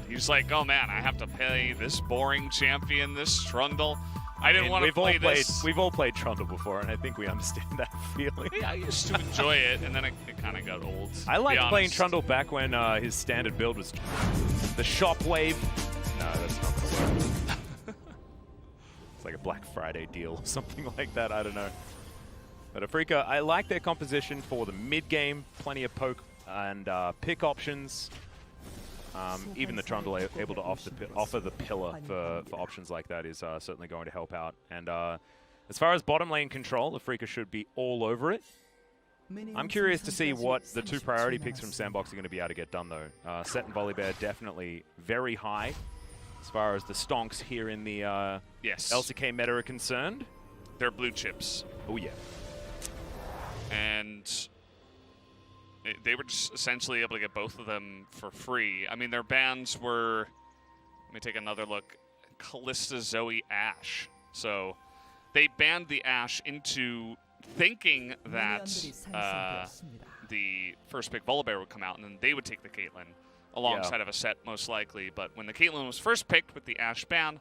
He's like, oh man, I have to play this boring champion, this Trundle. I didn't want to play this. We've all played Trundle before, and I think we understand that feeling. Yeah, I used to enjoy it, and then it kind of got old. I liked playing Trundle back when his standard build was the Shockwave. No, that's not going to work. It's like a Black Friday deal or something like that. I don't know. But Afreeca, I like their composition for the mid-game. Plenty of poke and pick options. Even the Trundle able to offer the pillar for options like that is certainly going to help out. And as far as bottom lane control, Afreeca should be all over it. I'm curious to see what the two priority picks from Sandbox are going to be able to get done, though. Set and Volibear definitely very high as far as the stonks here in the LCK meta are concerned. They're blue chips. Oh, yeah. And they were just essentially able to get both of them for free. I mean, their bans were, let me take another look, Callista, Zoe, Ashe. So they banned the Ashe into thinking that the first pick Volibear would come out, and then they would take the Caitlyn alongside of a Set, most likely. But when the Caitlyn was first picked with the Ashe ban,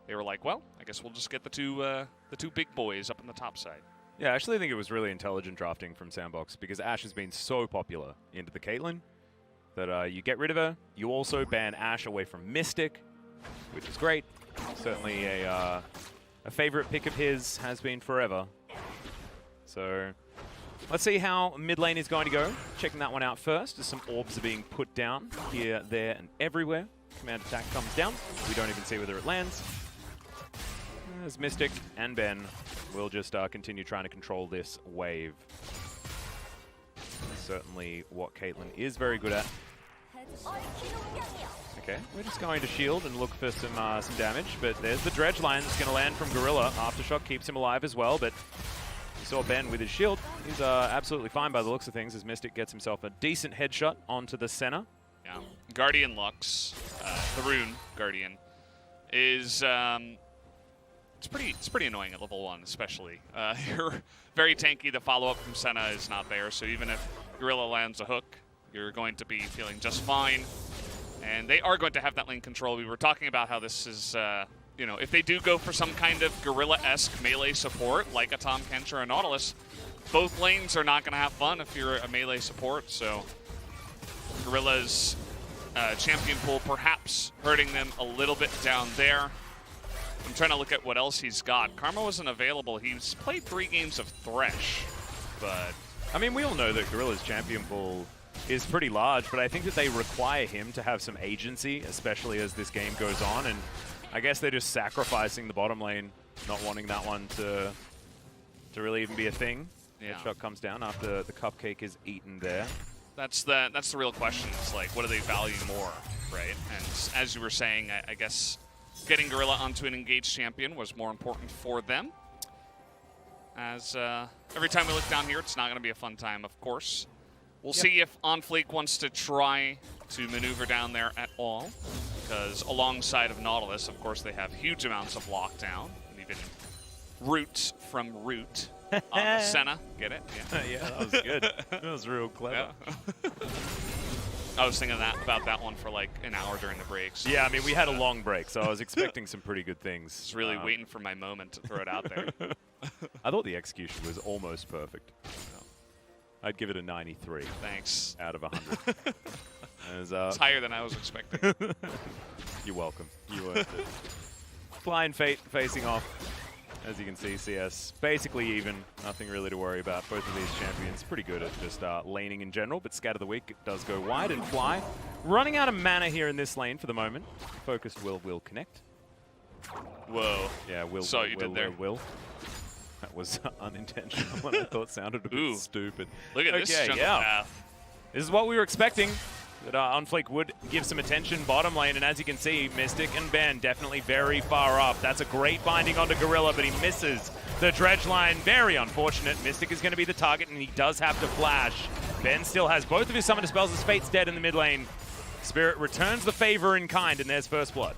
they were like, well, I guess we'll just get the two big boys up on the top side. Yeah, I actually think it was really intelligent drafting from Sandbox because Ashe has been so popular into the Caitlyn that you get rid of her. You also ban Ashe away from Mystic, which is great. Certainly a favorite pick of his, has been forever. So let's see how mid lane is going to go. Checking that one out first as some orbs are being put down here, there, and everywhere. Command attack comes down. We don't even see whether it lands. As Mystic and Ben will just continue trying to control this wave. Certainly what Caitlyn is very good at. Okay, we're just going to shield and look for some damage, but there's the dredge line that's going to land from Gorilla. Aftershock keeps him alive as well, but you saw Ben with his shield. He's absolutely fine by the looks of things as Mystic gets himself a decent headshot onto the center. Yeah, Guardian Lux, the Rune Guardian, is... It's pretty annoying at level 1, especially. You're very tanky. The follow-up from Senna is not there, so even if Gorilla lands a hook, you're going to be feeling just fine. And they are going to have that lane control. We were talking about how this is, you know, if they do go for some kind of Gorilla-esque melee support, like a Tahm Kench or a Nautilus, both lanes are not going to have fun if you're a melee support. So Gorilla's champion pool perhaps hurting them a little bit down there. I'm trying to look at what else he's got. Karma wasn't available. He's played 3 games of Thresh, but... I mean, we all know that Gorilla's champion pool is pretty large, but I think that they require him to have some agency, especially as this game goes on, and I guess they're just sacrificing the bottom lane, not wanting that one to really even be a thing. Yeah. Headshot comes down after the cupcake is eaten there. That's the real question. It's like, what do they value more, right? And as you were saying, I guess... getting Gorilla onto an engaged champion was more important for them. As every time we look down here, it's not going to be a fun time, of course. We'll see if Afreeca wants to try to maneuver down there at all. Because alongside of Nautilus, of course, they have huge amounts of lockdown. And even Root from Root on the Senna. Get it? Yeah, yeah, that was good. That was real clever. Yeah. I was thinking about that one for like an hour during the breaks. Yeah, I mean, we had a long break, so I was expecting some pretty good things. Just really waiting for my moment to throw it out there. I thought the execution was almost perfect. I'd give it a 93. Thanks. Out of 100. It's higher than I was expecting. You're welcome. You earned it. Blind Fate facing off. As you can see, CS basically even. Nothing really to worry about. Both of these champions pretty good at just laning in general, but Scatter the Weak does go wide and fly. Running out of mana here in this lane for the moment. Focused will connect. Whoa. Yeah, will. Saw what you did there. Will. That was unintentional and I thought sounded a bit stupid. Look at this jungle path. This is what we were expecting. That Afreeca would give some attention bottom lane, and as you can see, Mystic and Ben definitely very far up. That's a great binding onto Gorilla, but he misses the dredge line. Very unfortunate. Mystic is going to be the target, and he does have to flash. Ben still has both of his summoner spells. His Fate's dead in the mid lane. Spirit returns the favor in kind, and there's first blood.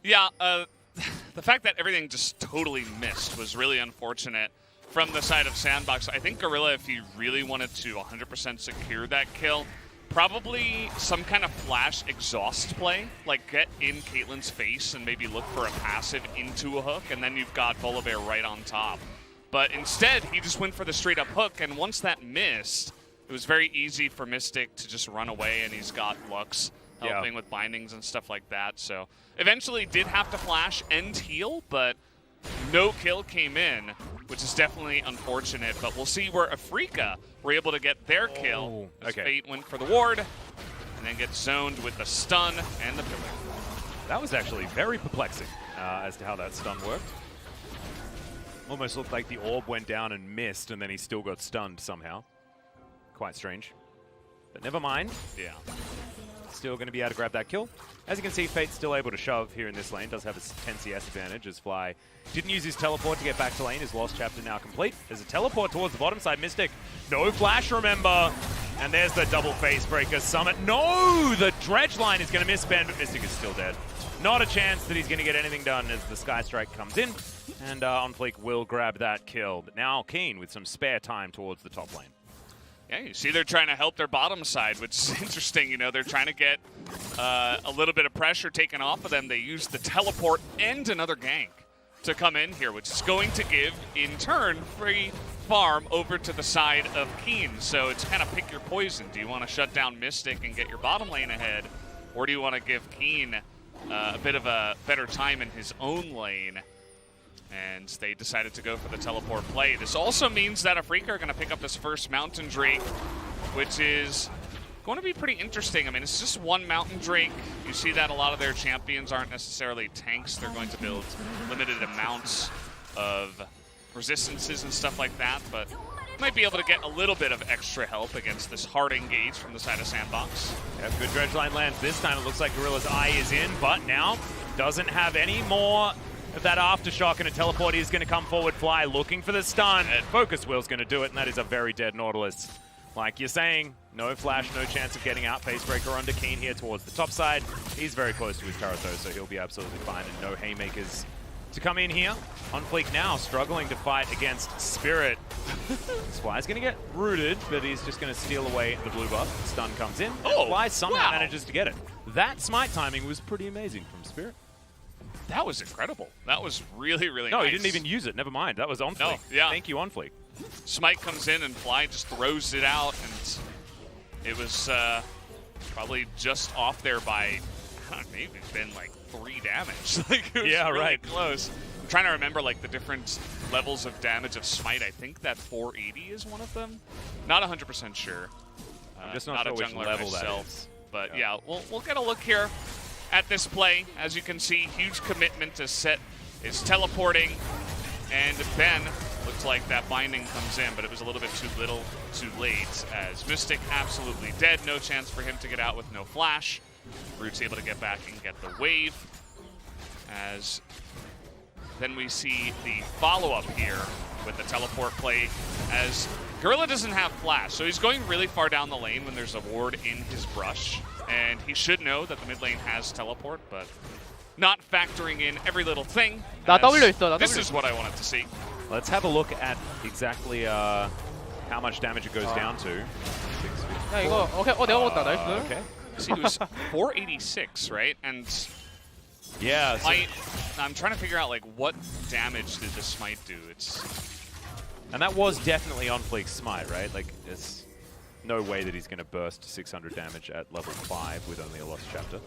Yeah, the fact that everything just totally missed was really unfortunate from the side of Sandbox. I think Gorilla, if he really wanted to 100% secure that kill, Probably some kind of flash exhaust play, like get in Caitlyn's face and maybe look for a passive into a hook, and then you've got Volibear right on top. But instead, he just went for the straight-up hook, and once that missed, it was very easy for Mystic to just run away, and he's got Lux helping with bindings and stuff like that. So eventually did have to flash and heal, but no kill came in, which is definitely unfortunate. But we'll see where Afreeca were able to get their kill. As Fate went for the ward, and then gets zoned with the stun and the pillar. That was actually very perplexing as to how that stun worked. Almost looked like the orb went down and missed, and then he still got stunned somehow. Quite strange. But never mind. Yeah. Still going to be able to grab that kill. As you can see, Fate's still able to shove here in this lane. Does have a 10 CS advantage as Fly didn't use his teleport to get back to lane. His lost chapter now complete. There's a teleport towards the bottom side. Mystic, no flash, remember. And there's the double face breaker summit. No! The dredge line is going to misspend, but Mystic is still dead. Not a chance that he's going to get anything done as the Sky Strike comes in. And Onfleek will grab that kill. But now Keen with some spare time towards the top lane. Yeah, you see they're trying to help their bottom side, which is interesting. You know, they're trying to get a little bit of pressure taken off of them. They use the teleport and another gank to come in here, which is going to give, in turn, free farm over to the side of Keen. So it's kind of pick your poison. Do you want to shut down Mystic and get your bottom lane ahead? Or do you want to give Keen a bit of a better time in his own lane? And they decided to go for the teleport play. This also means that Afreeca are going to pick up this first Mountain Drake, which is going to be pretty interesting. I mean, it's just one Mountain Drake. You see that a lot of their champions aren't necessarily tanks. They're going to build limited amounts of resistances and stuff like that, but might be able to get a little bit of extra help against this hard engage from the side of Sandbox. Yeah, good dredge line lands. This time it looks like Gorilla's eye is in, but now doesn't have any more of that aftershock, and a teleport is going to come forward. Fly looking for the stun, and Focus Will's going to do it, and that is a very dead Nautilus. Like you're saying, no flash, no chance of getting out. Facebreaker under Keen here towards the top side. He's very close to his turret though, so he'll be absolutely fine, and no haymakers to come in here. Onfleek now struggling to fight against Spirit. Fly's going to get rooted, but he's just going to steal away the blue buff. Stun comes in. Oh, Fly somehow manages to get it. That smite timing was pretty amazing from Spirit. That was incredible. That was really, really nice. nice. He didn't even use it. Never mind. That was Onfleek. No, yeah. Thank you, Onfleek. Smite comes in and Fly just throws it out, and it was probably just off there by, I don't know, maybe it's been like 3 damage. Like, it was really close. I'm trying to remember like the different levels of damage of Smite. I think that 480 is one of them. Not 100% sure. I'm just not sure which level myself, that is. But yeah, we'll get a look here at this play. As you can see, huge commitment to Set is teleporting, and Ben looks like that binding comes in, but it was a little bit too late, as Mystic absolutely dead. No chance for him to get out with no flash. Root's able to get back and get the wave, as then we see the follow-up here with the teleport play, as Gorilla doesn't have flash, so he's going really far down the lane when there's a ward in his brush, and he should know that the mid lane has teleport, but not factoring in every little thing. This is what I wanted to see. Let's have a look at exactly how much damage it goes down to. 야 이거 내가 먹었다. 나이스. Okay. See, it was 486, right? And yeah, so I'm trying to figure out like what damage did the smite do. And that was definitely Onfleek's smite, right? Like, there's no way that he's going to burst 600 damage at level 5 with only a lost chapter.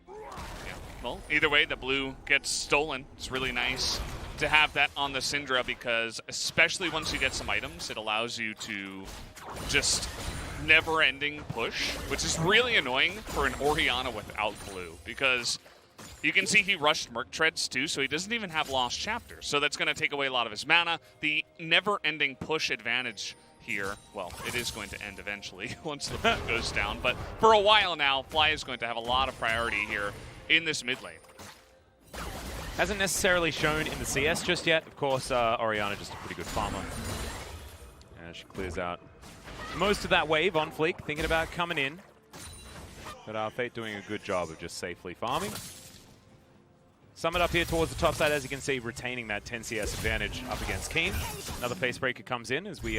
Yeah. Well, either way, the blue gets stolen. It's really nice to have that on the Syndra, because especially once you get some items, it allows you to just never-ending push, which is really annoying for an Orianna without blue, because you can see he rushed Merc Treads too, so he doesn't even have Lost Chapter. So that's going to take away a lot of his mana. The never-ending push advantage here, well, it is going to end eventually once the blue goes down. But for a while now, Fly is going to have a lot of priority here in this mid lane. Hasn't necessarily shown in the CS just yet. Of course, Orianna just a pretty good farmer. And she clears out most of that wave on Fleek, thinking about coming in. But Fate doing a good job of just safely farming. Summit up here towards the top side, as you can see, retaining that 10 CS advantage up against Keen. Another Facebreaker comes in as we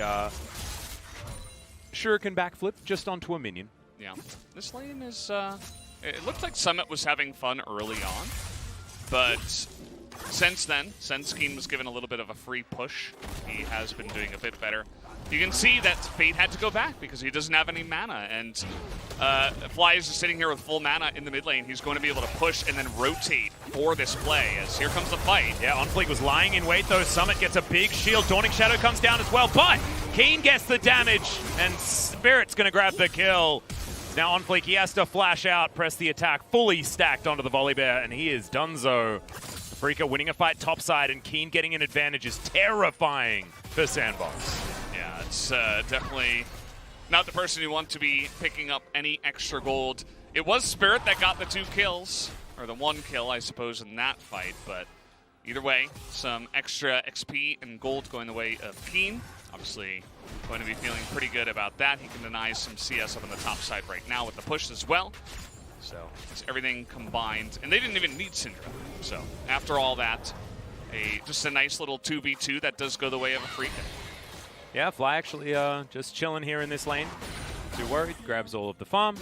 Shuriken backflip just onto a minion. Yeah, this lane is, it looked like Summit was having fun early on, but since then, since Keen was given a little bit of a free push, he has been doing a bit better. You can see that Fate had to go back because he doesn't have any mana, and Fly is just sitting here with full mana in the mid lane. He's going to be able to push and then rotate for this play, as here comes the fight. Yeah, OnFleek was lying in wait, though. Summit gets a big shield. Dawning Shadow comes down as well, but Keen gets the damage, and Spirit's going to grab the kill. Now OnFleek, he has to flash out, press the attack, fully stacked onto the Volley Bear, and he is donezo. Afreeca winning a fight topside, and Keen getting an advantage is terrifying for Sandbox. Yeah, it's definitely not the person you want to be picking up any extra gold. It was Spirit that got the 2 kills, or the 1 kill, I suppose, in that fight, but either way, some extra XP and gold going the way of Keen. Obviously, going to be feeling pretty good about that. He can deny some CS up on the top side right now with the push as well. So it's everything combined, and they didn't even need Syndra. So after all that, just a nice little 2v2 that does go the way of Afreeca. Yeah, Fly actually just chilling here in this lane. Too worried, grabs all of the farm.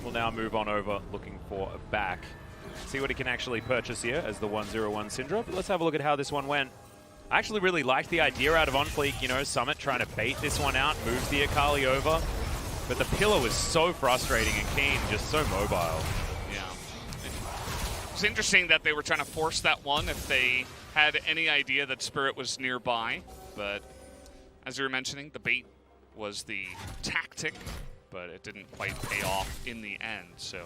We'll now move on over, looking for a back. See what he can actually purchase here as the 101 Syndra. But let's have a look at how this one went. I actually really liked the idea out of OnFleek, you know, Summit trying to bait this one out, moves the Akali over. But the pillar was so frustrating, and Keen just so mobile. Yeah. It's interesting that they were trying to force that one if they had any idea that Spirit was nearby. But as you were mentioning, the bait was the tactic, but it didn't quite pay off in the end. So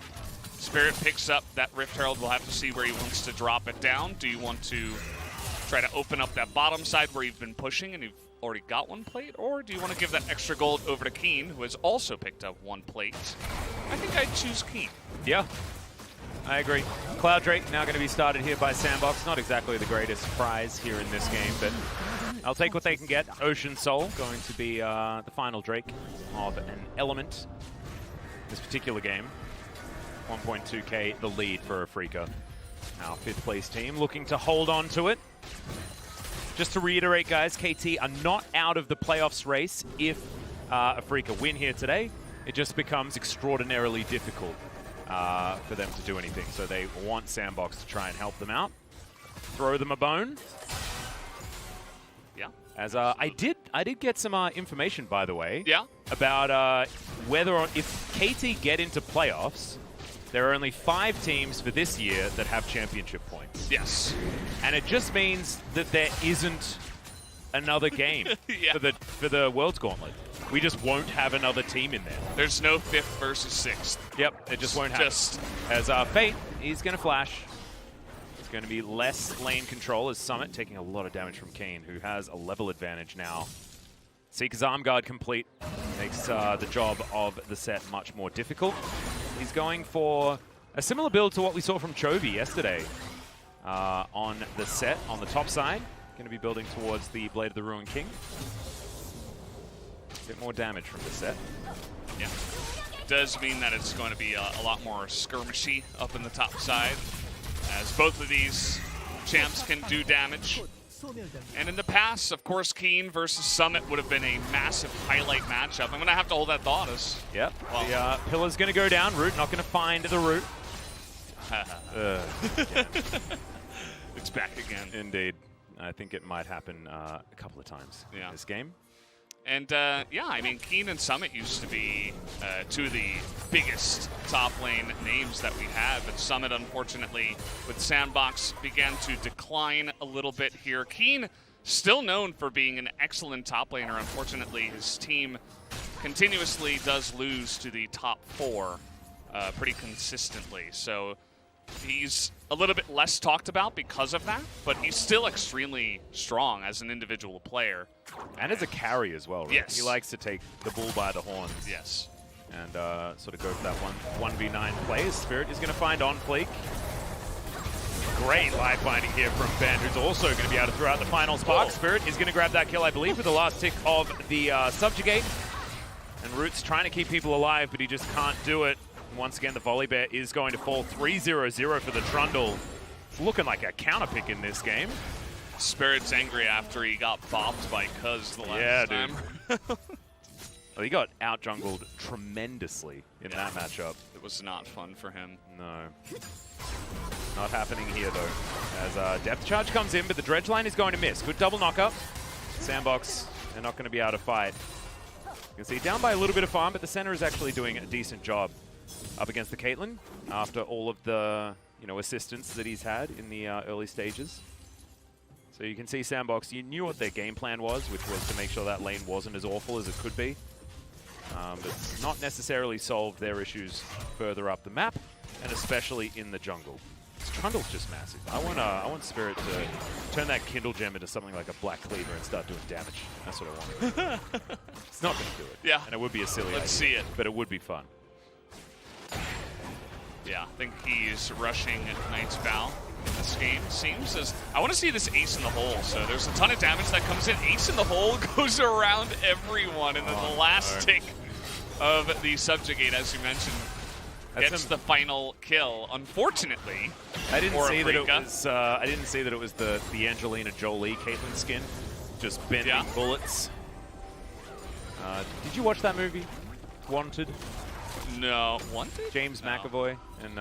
Spirit picks up that Rift Herald. We'll have to see where he wants to drop it down. Do you want to try to open up that bottom side where you've been pushing and you've already got 1 plate, or do you want to give that extra gold over to Keen, who has also picked up 1 plate? I think I'd choose Keen. Yeah, I agree. Cloud Drake now going to be started here by Sandbox. Not exactly the greatest prize here in this game, but I'll take what they can get. Ocean Soul going to be the final Drake of an element this particular game. 1.2k the lead for Afreeca. Our 5th place team looking to hold on to it. Just to reiterate, guys, KT are not out of the playoffs race if Afreeca win here today. It just becomes extraordinarily difficult for them to do anything. So they want Sandbox to try and help them out. Throw them a bone. Yeah. As I did get some information, by the way. Yeah. About whether or if KT get into playoffs, there are only 5 teams for this year that have championship points. Yes. And it just means that there isn't another game yeah. for the World's Gauntlet. We just won't have another team in there. There's no 5th versus 6th. Yep, it just won't happen. As Fate, he's going to flash. It's going to be less lane control as Summit taking a lot of damage from Kane, who has a level advantage now. Seeker's Arm Guard complete. Makes the job of the set much more difficult. He's going for a similar build to what we saw from Chovy yesterday on the set, on the top side. Going to be building towards the Blade of the Ruined King. A bit more damage from the set. Yeah. It does mean that it's going to be a lot more skirmishy up in the top side, as both of these champs can do damage. And in the past, of course, Keen versus Summit would have been a massive highlight matchup. I'm going to have to hold that thought. Yep. Well, the pillar's going to go down. Root not going to find the root. It's back again. Indeed. I think it might happen a couple of times in this game. And yeah, I mean, Keen and Summit used to be 2 of the biggest top lane names that we had, but Summit, unfortunately, with Sandbox, began to decline a little bit here. Keen, still known for being an excellent top laner. Unfortunately, his team continuously does lose to the top 4 pretty consistently. So he's a little bit less talked about because of that, but he's still extremely strong as an individual player. And as a carry as well, right? Yes. He likes to take the bull by the horns. Yes. And sort of go for that 1v9 play. Spirit is going to find OnFleek. Great live binding here from Ben, who's also going to be able to throw out the final spark. Spirit is going to grab that kill, I believe, with the last tick of the Subjugate. And Root's trying to keep people alive, but he just can't do it. Once again, the Volley Bear is going to fall 3-0-0 for the Trundle. It's looking like a counter pick in this game. Spirit's angry after he got bopped by Cuz the last time. Well, he got out-jungled tremendously in that matchup. It was not fun for him. No. Not happening here, though. As Depth Charge comes in, but the Dredge line is going to miss. Good double knockup. Sandbox, they're not going to be able to fight. You can see down by a little bit of farm, but the center is actually doing a decent job up against the Caitlyn after all of the assistance that he's had in the early stages. So you can see Sandbox, you knew what their game plan was, which was to make sure that lane wasn't as awful as it could be. But not necessarily solved their issues further up the map, and especially in the jungle. This Trundle's just massive. I want Spirit to turn that Kindle Gem into something like a Black Cleaver and start doing damage. That's what I want. It's not going to do it. Yeah. And it would be a silly idea. Let's see it. But it would be fun. Yeah, I think he's rushing Knight's Vow in this game. Seems as I want to see this ace in the hole. So there's a ton of damage that comes in. Ace in the hole goes around everyone, and then the last tick of the Subjugate, as you mentioned, gets the final kill. Unfortunately, I didn't for see that it Afreeca. was. I didn't see that it was the Angelina Jolie Caitlyn skin, just bending bullets. Did you watch that movie, Wanted? No. Wanted? James McAvoy and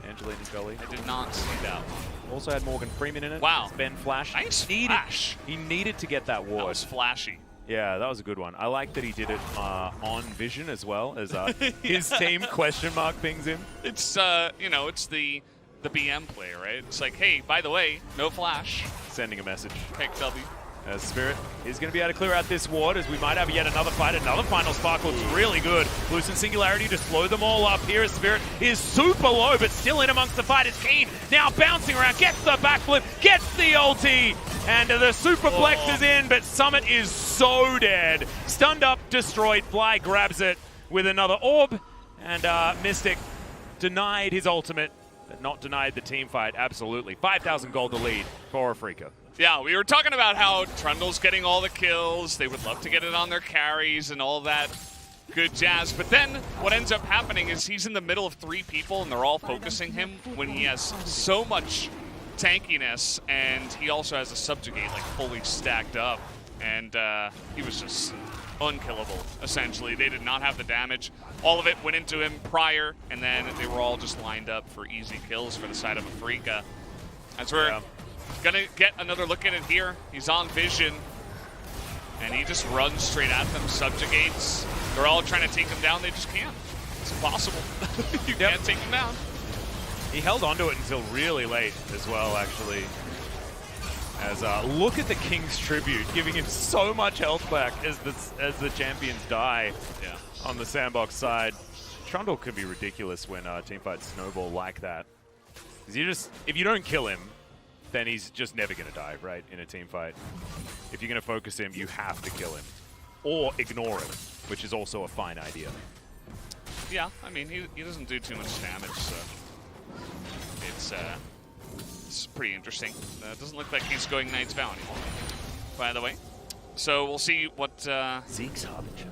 Angelina Jolie. I did not see that one. Also had Morgan Freeman in it. Wow. It's Ben Flash. Nice Flash. He needed to get that ward. That was flashy. Yeah, that was a good one. I like that he did it on Vision as well, as his team question mark pings him. It's it's the BM play, right? It's like, hey, by the way, no flash. Sending a message. Pick W. Spirit is going to be able to clear out this ward as we might have yet another fight. Another final spark looks really good. Loosen Singularity to slow them all up. Here is Spirit is super low, but still in amongst the fight is Keen. Now bouncing around, gets the backflip, gets the ulti, and the superplex is in, but Summit is so dead. Stunned up, destroyed. Fly grabs it with another orb, and Mystic denied his ultimate, but not denied the team fight. Absolutely. 5,000 gold to lead for Afreeca. Yeah, we were talking about how Trundle's getting all the kills. They would love to get it on their carries and all that good jazz. But then what ends up happening is he's in the middle of 3 people and they're all focusing him when he has so much tankiness, and he also has a Subjugate like fully stacked up. And he was just unkillable, essentially. They did not have the damage. All of it went into him prior, and then they were all just lined up for easy kills for the side of Afreeca. As we're gonna get another look at it here. He's on Vision, and he just runs straight at them, subjugates. They're all trying to take him down. They just can't. It's impossible. You can't take him down. He held onto it until really late as well, actually. As look at the King's Tribute, giving him so much health back as the champions die on the Sandbox side. Trundle can be ridiculous when teamfights snowball like that. Because if you don't kill him, then he's just never going to die, right, in a team fight. If you're going to focus him, you have to kill him. Or ignore him, which is also a fine idea. Yeah, I mean, he doesn't do too much damage, so it's pretty interesting. Doesn't look like he's going Knight's Vow anymore, by the way. So we'll see what Zeke's Harbinger.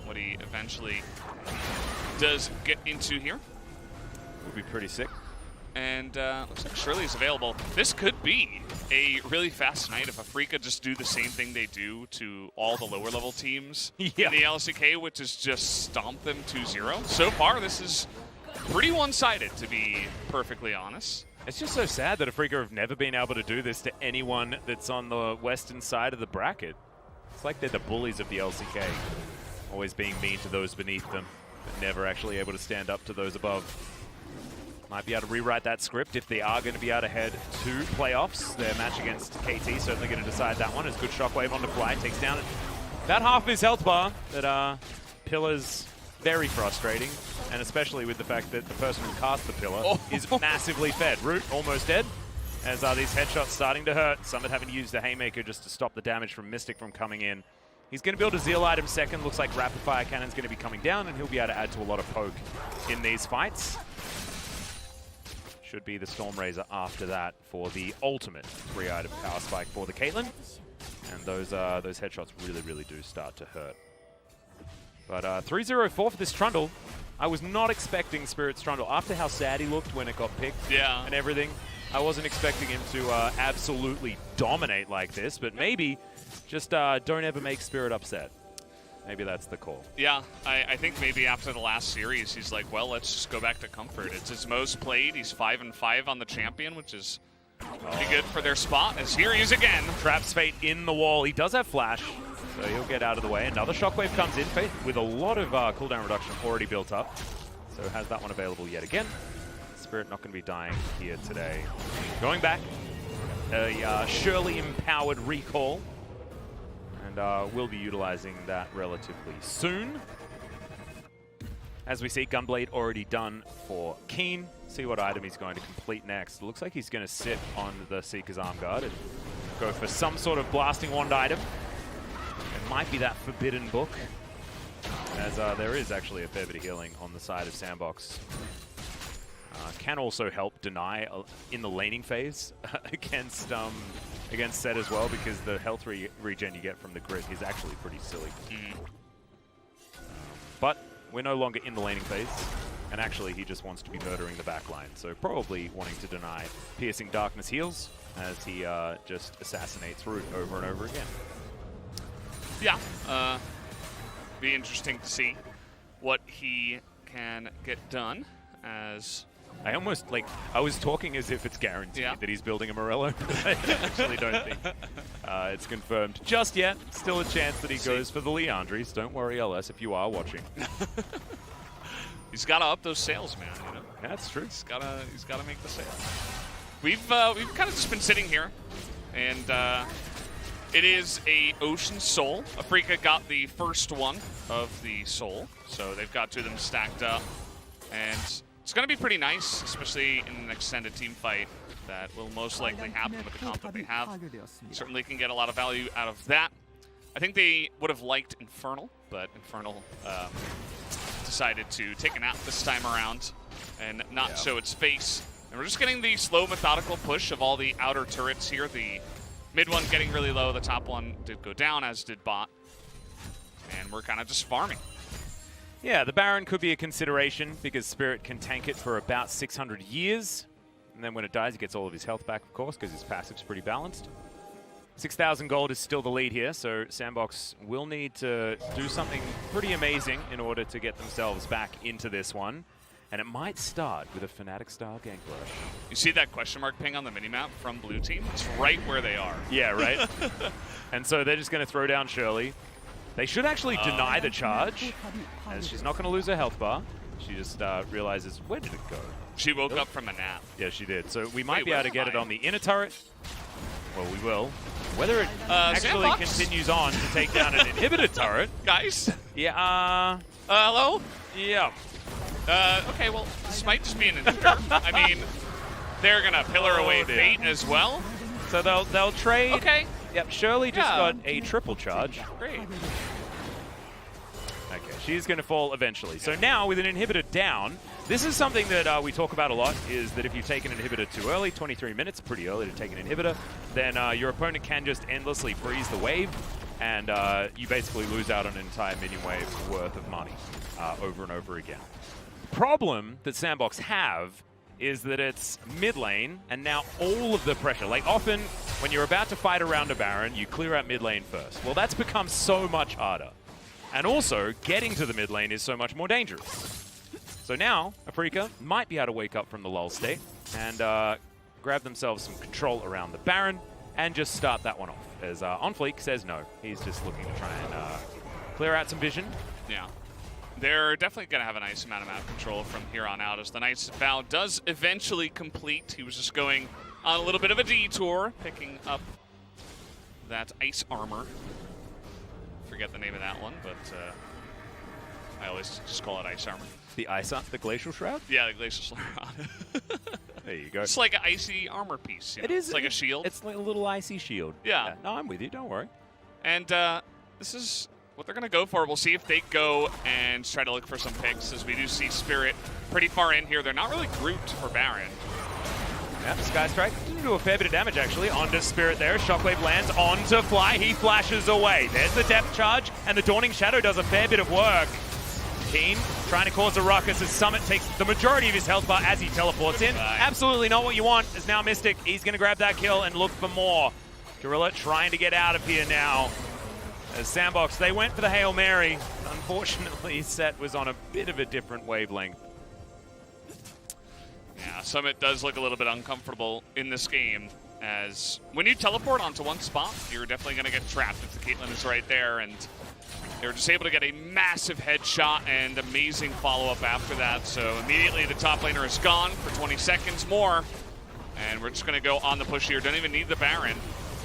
What he eventually does get into here. Would be pretty sick. And looks like Shirley's available. This could be a really fast night if Afreeca just do the same thing they do to all the lower level teams in the LCK, which is just stomp them 2-0. So far, this is pretty one-sided, to be perfectly honest. It's just so sad that Afreeca have never been able to do this to anyone that's on the western side of the bracket. It's like they're the bullies of the LCK, always being mean to those beneath them, but never actually able to stand up to those above. Might be able to rewrite that script if they are going to be able to head to playoffs. Their match against KT certainly going to decide that one. As good shockwave on the fly, takes down about half of his health bar. That Pillar's very frustrating, and especially with the fact that the person who cast the Pillar is massively fed. Root almost dead, as these headshots starting to hurt. Summit having used the Haymaker just to stop the damage from Mystic from coming in. He's going to build a Zeal item second. Looks like Rapid Fire Cannon's going to be coming down, and he'll be able to add to a lot of poke in these fights. Should be the Stormrazor after that for the ultimate 3-item power spike for the Caitlyn. And those headshots really, really do start to hurt. But 3-0-4 for this Trundle. I was not expecting Spirit's Trundle. After how sad he looked when it got picked and everything, I wasn't expecting him to absolutely dominate like this. But maybe just don't ever make Spirit upset. Maybe that's the call. Yeah, I think maybe after the last series, he's like, well, let's just go back to Comfort. It's his most played. He's 5-5 on the champion, which is pretty good for their spot. As here he is again. Traps Fate in the wall. He does have flash, so he'll get out of the way. Another Shockwave comes in, Fate, with a lot of cooldown reduction already built up. So has that one available yet again. Spirit not going to be dying here today. Going back, a Shirley-empowered recall. And we'll be utilizing that relatively soon. As we see, Gunblade already done for Keen. See what item he's going to complete next. Looks like he's going to sit on the Seeker's Arm Guard and go for some sort of Blasting Wand item. It might be that Forbidden Book, as there is actually a fair bit of healing on the side of Sandbox. Can also help deny in the laning phase against Set as well, because the health regen you get from the grit is actually pretty silly. But we're no longer in the laning phase, and actually he just wants to be murdering the backline, so probably wanting to deny Piercing Darkness heals as he just assassinates Root over and over again. Yeah, be interesting to see what he can get done as... I was talking as if it's guaranteed that he's building a Morello. I actually don't think it's confirmed just yet. Still a chance that he goes for the Leandries. Don't worry, LS, if you are watching. He's got to up those sales, man. You know? That's true. He's got to make the sales. We've kind of just been sitting here, and it is a Ocean Soul. Afreeca got the first one of the Soul, so they've got two of them stacked up, and it's going to be pretty nice, especially in an extended team fight that will most likely happen with the comp that they have. Certainly can get a lot of value out of that. I think they would have liked Infernal, but Infernal decided to take a nap this time around and not show its face. And we're just getting the slow, methodical push of all the outer turrets here. The mid one getting really low, the top one did go down, as did bot. And we're kind of just farming. Yeah, the Baron could be a consideration because Spirit can tank it for about 600 years. And then when it dies, he gets all of his health back, of course, because his passive's pretty balanced. 6,000 gold is still the lead here, so Sandbox will need to do something pretty amazing in order to get themselves back into this one. And it might start with a Fnatic-style gank rush. You see that question mark ping on the minimap from Blue Team? It's right where they are. Yeah, right? And so they're just going to throw down Shirley. They should actually deny the charge, as she's not going to lose her health bar. She just realizes, where did it go? She woke up from a nap. Yeah, she did. So we might be able to get it on the inner turret. Well, we will. Whether it actually Sandbox? continues on to take down an inhibitor turret. Guys? Yeah, hello? yeah. Okay, well, this might just be an inhibitor. I mean, they're going to pillar away Fate as well. So they'll trade. Okay. Yep, Shirley just got a triple charge. Great. Okay, she's going to fall eventually. So now, with an inhibitor down, this is something that we talk about a lot, is that if you take an inhibitor too early, 23 minutes, pretty early to take an inhibitor, then your opponent can just endlessly freeze the wave, and you basically lose out on an entire minion wave worth of money over and over again. The problem that Sandbox have is that it's mid lane, and now all of the pressure, like often when you're about to fight around a Baron, you clear out mid lane first. Well, that's become so much harder. And also, getting to the mid lane is so much more dangerous. So now, Afreeca might be able to wake up from the lull state and grab themselves some control around the Baron and just start that one off. As OnFleek says no. He's just looking to try and clear out some vision. Yeah. They're definitely going to have a nice amount of map control from here on out as the Knight's Vow does eventually complete. He was just going on a little bit of a detour, picking up that ice armor. Forget the name of that one, but I always just call it ice armor. The the Glacial Shroud? Yeah, the Glacial Shroud. There you go. It's like an icy armor piece. You know? It is. It's like a shield. It's like a little icy shield. Yeah. No, I'm with you. Don't worry. And this is what they're going to go for. We'll see if they go and try to look for some picks, as we do see Spirit pretty far in here. They're not really grouped for Baron. Yeah, Sky Strike didn't do a fair bit of damage, actually, onto Spirit there. Shockwave lands onto Fly. He flashes away. There's the depth charge, and the Dawning Shadow does a fair bit of work. Keen trying to cause a ruckus as Summit takes the majority of his health bar as he teleports in. Absolutely not what you want. Is now Mystic. He's going to grab that kill and look for more. Gorilla trying to get out of here now As Sandbox, they went for the Hail Mary. Unfortunately, Set was on a bit of a different wavelength. Yeah, Summit does look a little bit uncomfortable in this game, as when you teleport onto one spot, you're definitely going to get trapped if the Caitlyn is right there, and they were just able to get a massive headshot and amazing follow-up after that. So immediately the top laner is gone for 20 seconds more, and we're just going to go on the push here. Don't even need the Baron.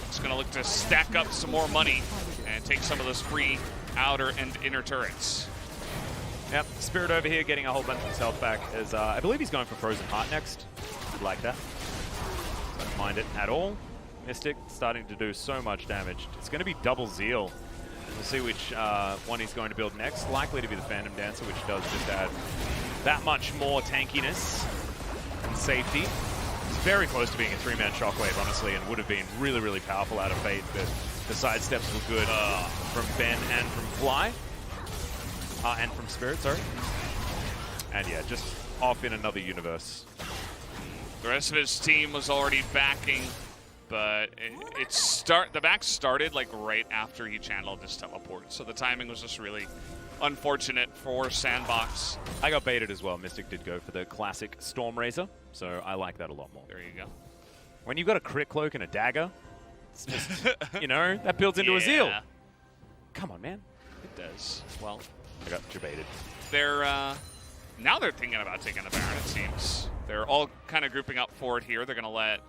Just going to look to stack up some more money and take some of those free outer and inner turrets. Yep, Spirit over here getting a whole bunch of his health back, as I believe he's going for Frozen Heart next. I'd like that. Don't mind it at all. Mystic starting to do so much damage. It's going to be double Zeal. We'll see which one he's going to build next. Likely to be the Phantom Dancer, which does just add that much more tankiness and safety. It's very close to being a 3-man Shockwave, honestly, and would have been really, really powerful out of Fate, but the sidesteps were good from Ben and from Fly. And from Spirit, sorry. And yeah, just off in another universe. The rest of his team was already backing, but the back started like right after he channeled his teleport, so the timing was just really unfortunate for Sandbox. I got baited as well. Mystic did go for the classic Storm Razor, so I like that a lot more. There you go. When you've got a crit cloak and a dagger, it's just, you know, that builds into a Zeal. Come on, man. It does. Well, I got debated. They're now they're thinking about taking the Baron, it seems. They're all kind of grouping up for it here. They're going to let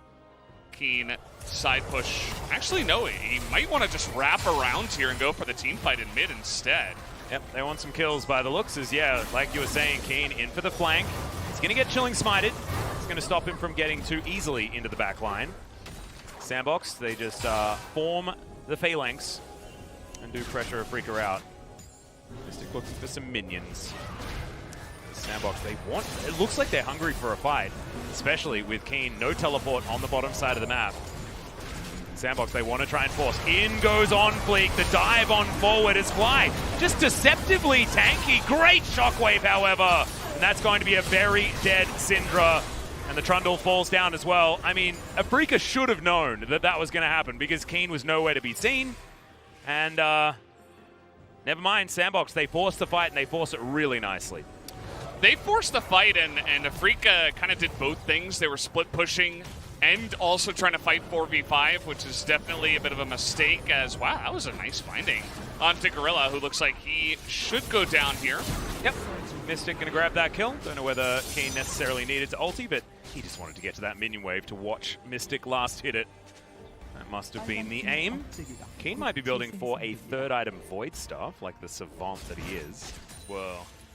Keen side push. Actually, no, he might want to just wrap around here and go for the team fight in mid instead. Yep, they want some kills by the looks. As yeah, like you were saying, Keen in for the flank. He's going to get Chilling Smited. It's going to stop him from getting too easily into the back line. Sandbox, they just form the phalanx and do pressure Afreeca out. Mystic looking for some minions. Sandbox, they want, it looks like they're hungry for a fight, especially with Keen, no teleport on the bottom side of the map. Sandbox, they want to try and force. In goes on Fleek, the dive on forward is Fly. Just deceptively tanky, great shockwave, however. And that's going to be a very dead Syndra. And the Trundle falls down as well. I mean, Afreeca should have known that that was going to happen because Keen was nowhere to be seen. And never mind, Sandbox, they force the fight and they force it really nicely. They forced the fight, and Afreeca kind of did both things. They were split pushing and also trying to fight 4v5, which is definitely a bit of a mistake, as, wow, that was a nice finding onto Gorilla, who looks like he should go down here. Yep, Mystic gonna grab that kill. Don't know whether Keen necessarily needed to ulti, but he just wanted to get to that minion wave to watch Mystic last hit it. That must have been the aim. Keen might be building for a third item Void Staff, like the savant that he is. Whoa.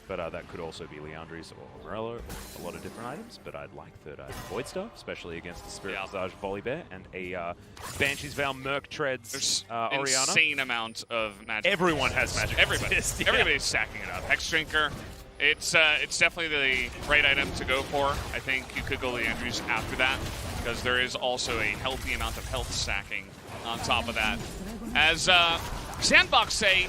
But that could also be Leandri's or Morello, a lot of different items, but I'd like third item Void Staff, especially against the Spirit Visage Volley Bear and a Banshee's Veil Merc Treads There's Orianna. Insane amount of magic. Everyone has magic. Everybody's stacking it up. Hex Drinker, it's definitely the right item to go for. I think you could go Leandri's after that, because there is also a healthy amount of health stacking on top of that. As Sandbox say,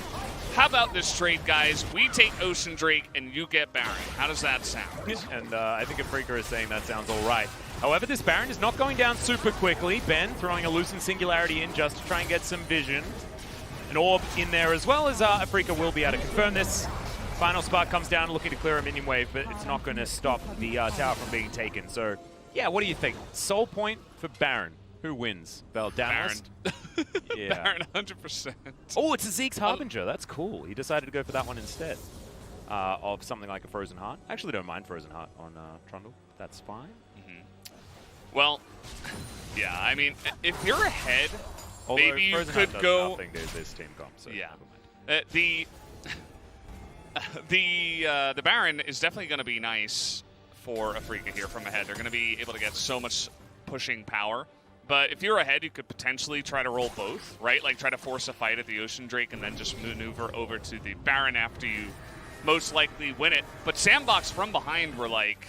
how about this trade, guys? We take Ocean Drake and you get Baron. How does that sound? And I think Afreeca is saying that sounds all right. However, this Baron is not going down super quickly. Ben throwing a Loosen Singularity in just to try and get some vision. An orb in there as well, as Afreeca will be able to confirm this. Final Spark comes down looking to clear a minion wave, but it's not going to stop the tower from being taken. So, yeah, what do you think? Soul point for Baron. Who wins? Val Baron. Yeah. Baron, 100%. Oh, it's a Zeke's Harbinger. That's cool. He decided to go for that one instead of something like a Frozen Heart. I actually don't mind Frozen Heart on Trundle. That's fine. Well, yeah, I mean, if you're ahead, Although maybe you Frozen could Heart does go... nothing to this team comp, so yeah. never mind. The Baron is definitely going to be nice for Afreeca here from ahead. They're going to be able to get so much pushing power. But if you're ahead, you could potentially try to roll both, right? Like try to force a fight at the Ocean Drake and then just maneuver over to the Baron after you most likely win it. But Sandbox from behind were like,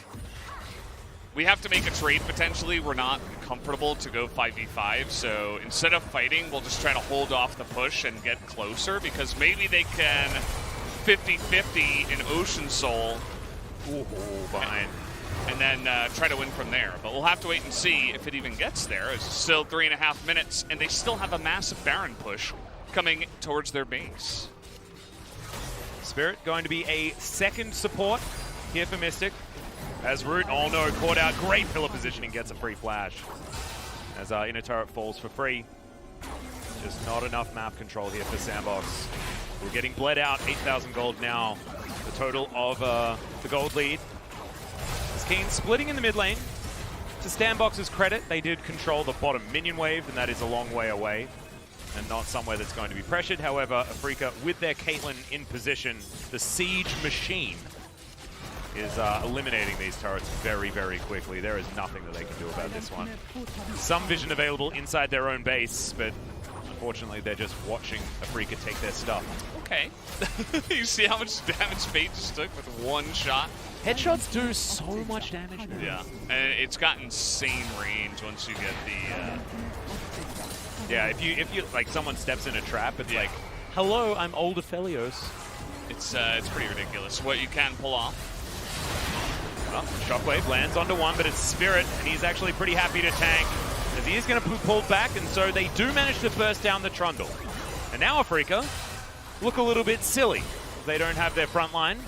we have to make a trade potentially. We're not comfortable to go 5v5. So instead of fighting, we'll just try to hold off the push and get closer, because maybe they can 50-50 in Ocean Soul. Ooh, behind. And then try to win from there. But we'll have to wait and see if it even gets there. It's still 3.5 minutes, and they still have a massive Baron push coming towards their base. Spirit going to be a second support here for Mystic. As Root, oh no, caught out. Great pillar positioning, gets a free flash. As inner turret falls for free. Just not enough map control here for Sandbox. We're getting bled out, 8,000 gold now. The total of the gold lead. As Keen splitting in the mid lane. To Sandbox's credit, they did control the bottom minion wave, and that is a long way away. And not somewhere that's going to be pressured. However, Afreeca, with their Caitlyn in position, the siege machine is eliminating these turrets very, very quickly. There is nothing that they can do about this one. Some vision available inside their own base, but unfortunately they're just watching Afreeca take their stuff. Okay. You see how much damage Fate just took with one shot? Headshots do so much damage now. Yeah, and it's got insane range once you get the... Yeah, if you like someone steps in a trap, it's like, hello, I'm old Aphelios. It's pretty ridiculous what you can pull off. Well, Shockwave lands onto one, but it's Spirit, and he's actually pretty happy to tank, as he is going to be pulled back, and so they do manage to burst down the Trundle. And now Afreeca look a little bit silly. They don't have their front line.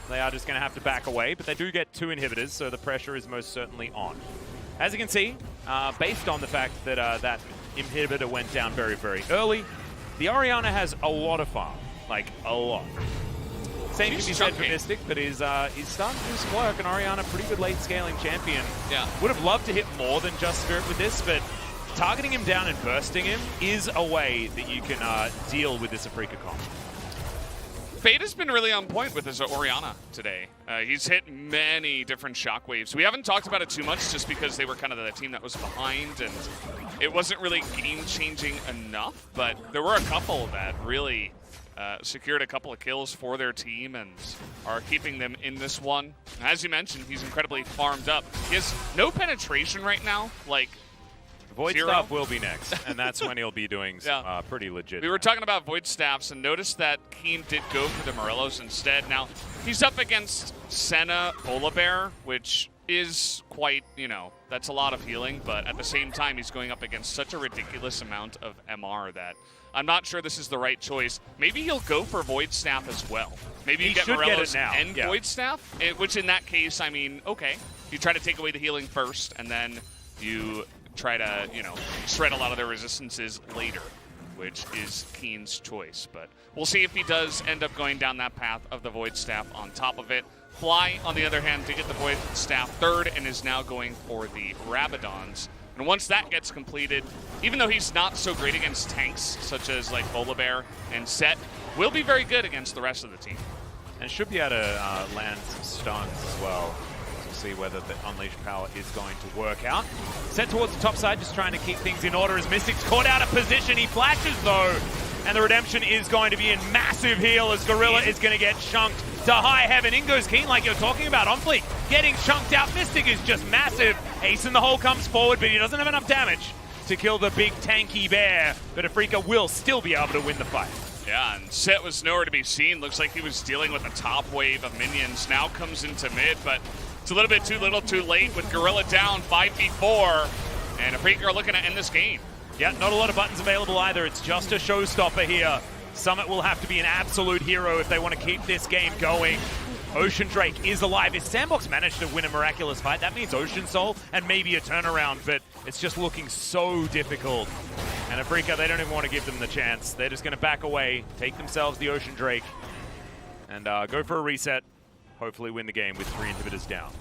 They are just going to have to back away, but they do get 2 inhibitors, so the pressure is most certainly on. As you can see, based on the fact that that inhibitor went down very, very early, the Orianna has a lot of farm, like a lot. Same can be said for Mystic, but he's starting to do some work, and Orianna, pretty good late scaling champion. Yeah. Would have loved to hit more than just Spirit with this, but targeting him down and bursting him is a way that you can deal with this Afreeca comp. Fate has been really on point with his Orianna today. He's hit many different shockwaves. We haven't talked about it too much just because they were kind of the team that was behind and it wasn't really game-changing enough, but there were a couple that really secured a couple of kills for their team and are keeping them in this one. As you mentioned, he's incredibly farmed up. He has no penetration right now, like Void zero. Staff will be next, and that's when he'll be doing some pretty legit. We were talking about Void Staffs, and notice that Keen did go for the Morellos instead. Now, he's up against Senna Volibear, which is quite, you know, that's a lot of healing, but at the same time, he's going up against such a ridiculous amount of MR that I'm not sure this is the right choice. Maybe he'll go for Void Staff as well. Maybe you get Morellos and Void Staff, which in that case, I mean, okay. You try to take away the healing first, and then you try to, you know, shred a lot of their resistances later, which is Keen's choice. But we'll see if he does end up going down that path of the Void Staff on top of it. Fly, on the other hand, did get the Void Staff third and is now going for the Rabadons. And once that gets completed, even though he's not so great against tanks, such as like Volibear and Set, will be very good against the rest of the team. And should be able to land some stuns as well. See whether the Unleashed Power is going to work out. Set towards the top side, just trying to keep things in order as Mystic's caught out of position. He flashes though, and the Redemption is going to be in massive heal as Gorilla is going to get chunked to high heaven. In goes Keen, like you're talking about, on fleek, getting chunked out. Mystic is just massive. Ace in the hole comes forward, but he doesn't have enough damage to kill the big tanky bear. But Afreeca will still be able to win the fight. Yeah, and Set was nowhere to be seen. Looks like he was dealing with a top wave of minions. Now comes into mid, but it's a little bit too little too late with Gorilla down 5v4. And Afreeca are looking to end this game. Yeah, not a lot of buttons available either. It's just a showstopper here. Summit will have to be an absolute hero if they want to keep this game going. Ocean Drake is alive. If Sandbox managed to win a miraculous fight, that means Ocean Soul and maybe a turnaround, but it's just looking so difficult. And Afreeca, they don't even want to give them the chance. They're just going to back away, take themselves the Ocean Drake, and go for a reset. Hopefully win the game with 3 inhibitors down.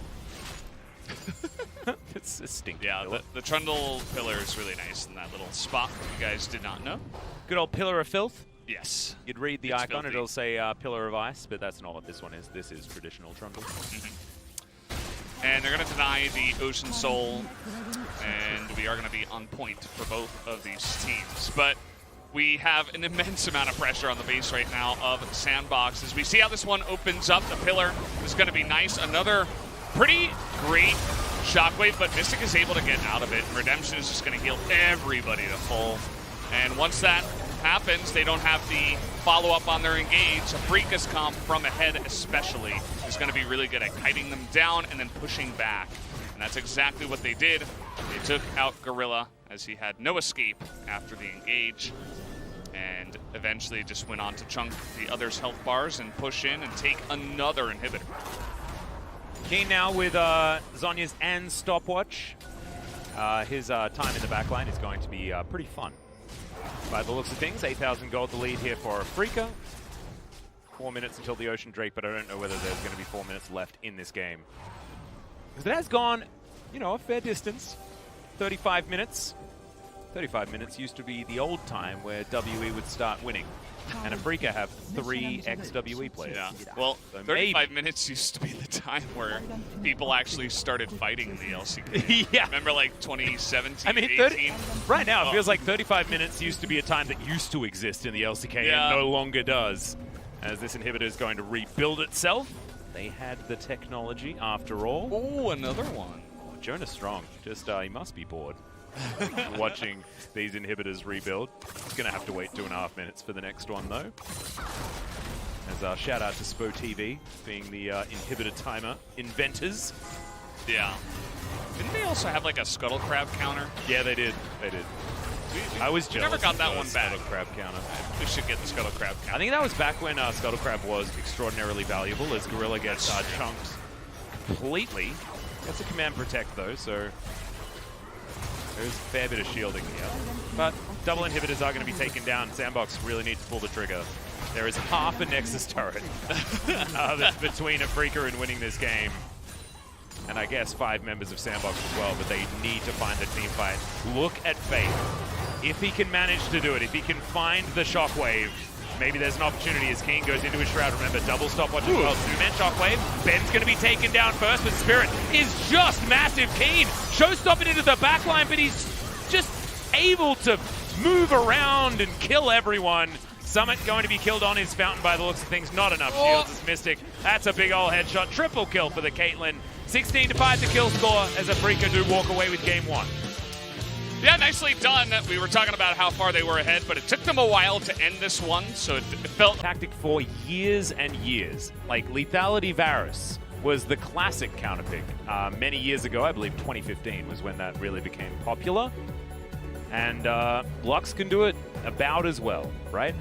It's stinky. Yeah, the Trundle pillar is really nice in that little spot, if you guys did not know. Good old Pillar of Filth. Yes. You'd read the It's icon, filthy. it'll say Pillar of Ice, but that's not what this one is. This is traditional Trundle. And they're going to deny the Ocean Soul, and we are going to be on point for both of these teams. But we have an immense amount of pressure on the base right now of Sandbox. As we see how this one opens up, the pillar is going to be nice. Another pretty great shockwave, but Mystic is able to get out of it. Redemption is just going to heal everybody to full. And once that happens, they don't have the follow-up on their engage. Afreeca's comp from ahead especially is going to be really good at kiting them down and then pushing back. And that's exactly what they did. They took out Gorilla as he had no escape after the engage. and eventually just went on to chunk the other's health bars and push in and take another inhibitor. Keen now with Zhonya's and stopwatch. His time in the backline is going to be pretty fun. By the looks of things, 8,000 gold the lead here for Afreeca. 4 minutes until the Ocean Drake, but I don't know whether there's going to be 4 minutes left in this game. Because it has gone, you know, a fair distance. 35 minutes. 35 minutes used to be the old time where WE would start winning. And Afreeca have 3 ex-WE players. Yeah. Well, So 35 minutes used to be the time where people actually started fighting in the LCK. Yeah. Remember, like 2017, I mean, 18? right now it feels like 35 minutes used to be a time that used to exist in the LCK Yeah. and no longer does. As this inhibitor is going to rebuild itself. They had the technology after all. Oh, another one. Oh, Jonah's strong. Just, he must be bored. Watching these inhibitors rebuild. He's going to have to wait 2.5 minutes for the next one, though. As shout out to Spo TV, being the inhibitor timer inventors. Yeah. Didn't they also have like a scuttle crab counter? Yeah, they did. They did. I was jealous. never got of that the one back. Scuttle crab counter. We should get the scuttle crab counter. I think that was back when Scuttle Crab was extraordinarily valuable, as Gorilla gets chunked completely. That's a command protect, though, so there's a fair bit of shielding here. But double inhibitors are going to be taken down. Sandbox really needs to pull the trigger. There is half a Nexus turret that's between Afreeca and winning this game. And I guess 5 members of Sandbox as well, but they need to find the team fight. Look at Faith. If he can manage to do it, if he can find the Shockwave, maybe there's an opportunity as Keen goes into his Shroud. Remember, double stopwatch as well. 2-man Shockwave. Ben's going to be taken down first, but Spirit is just massive. Keen showstopping into the backline, but he's just able to move around and kill everyone. Summit going to be killed on his Fountain by the looks of things. Not enough shields as Mystic. That's a big old headshot. Triple kill for the Caitlyn. 16-5 the kill score as Afreeca do walk away with game 1. Yeah, nicely done. We were talking about how far they were ahead, but it took them a while to end this one, so it felt... Tactic for years and years. Like Lethality Varus was the classic counterpick. Many years ago, I believe 2015 was when that really became popular. And Lux can do it about as well, right?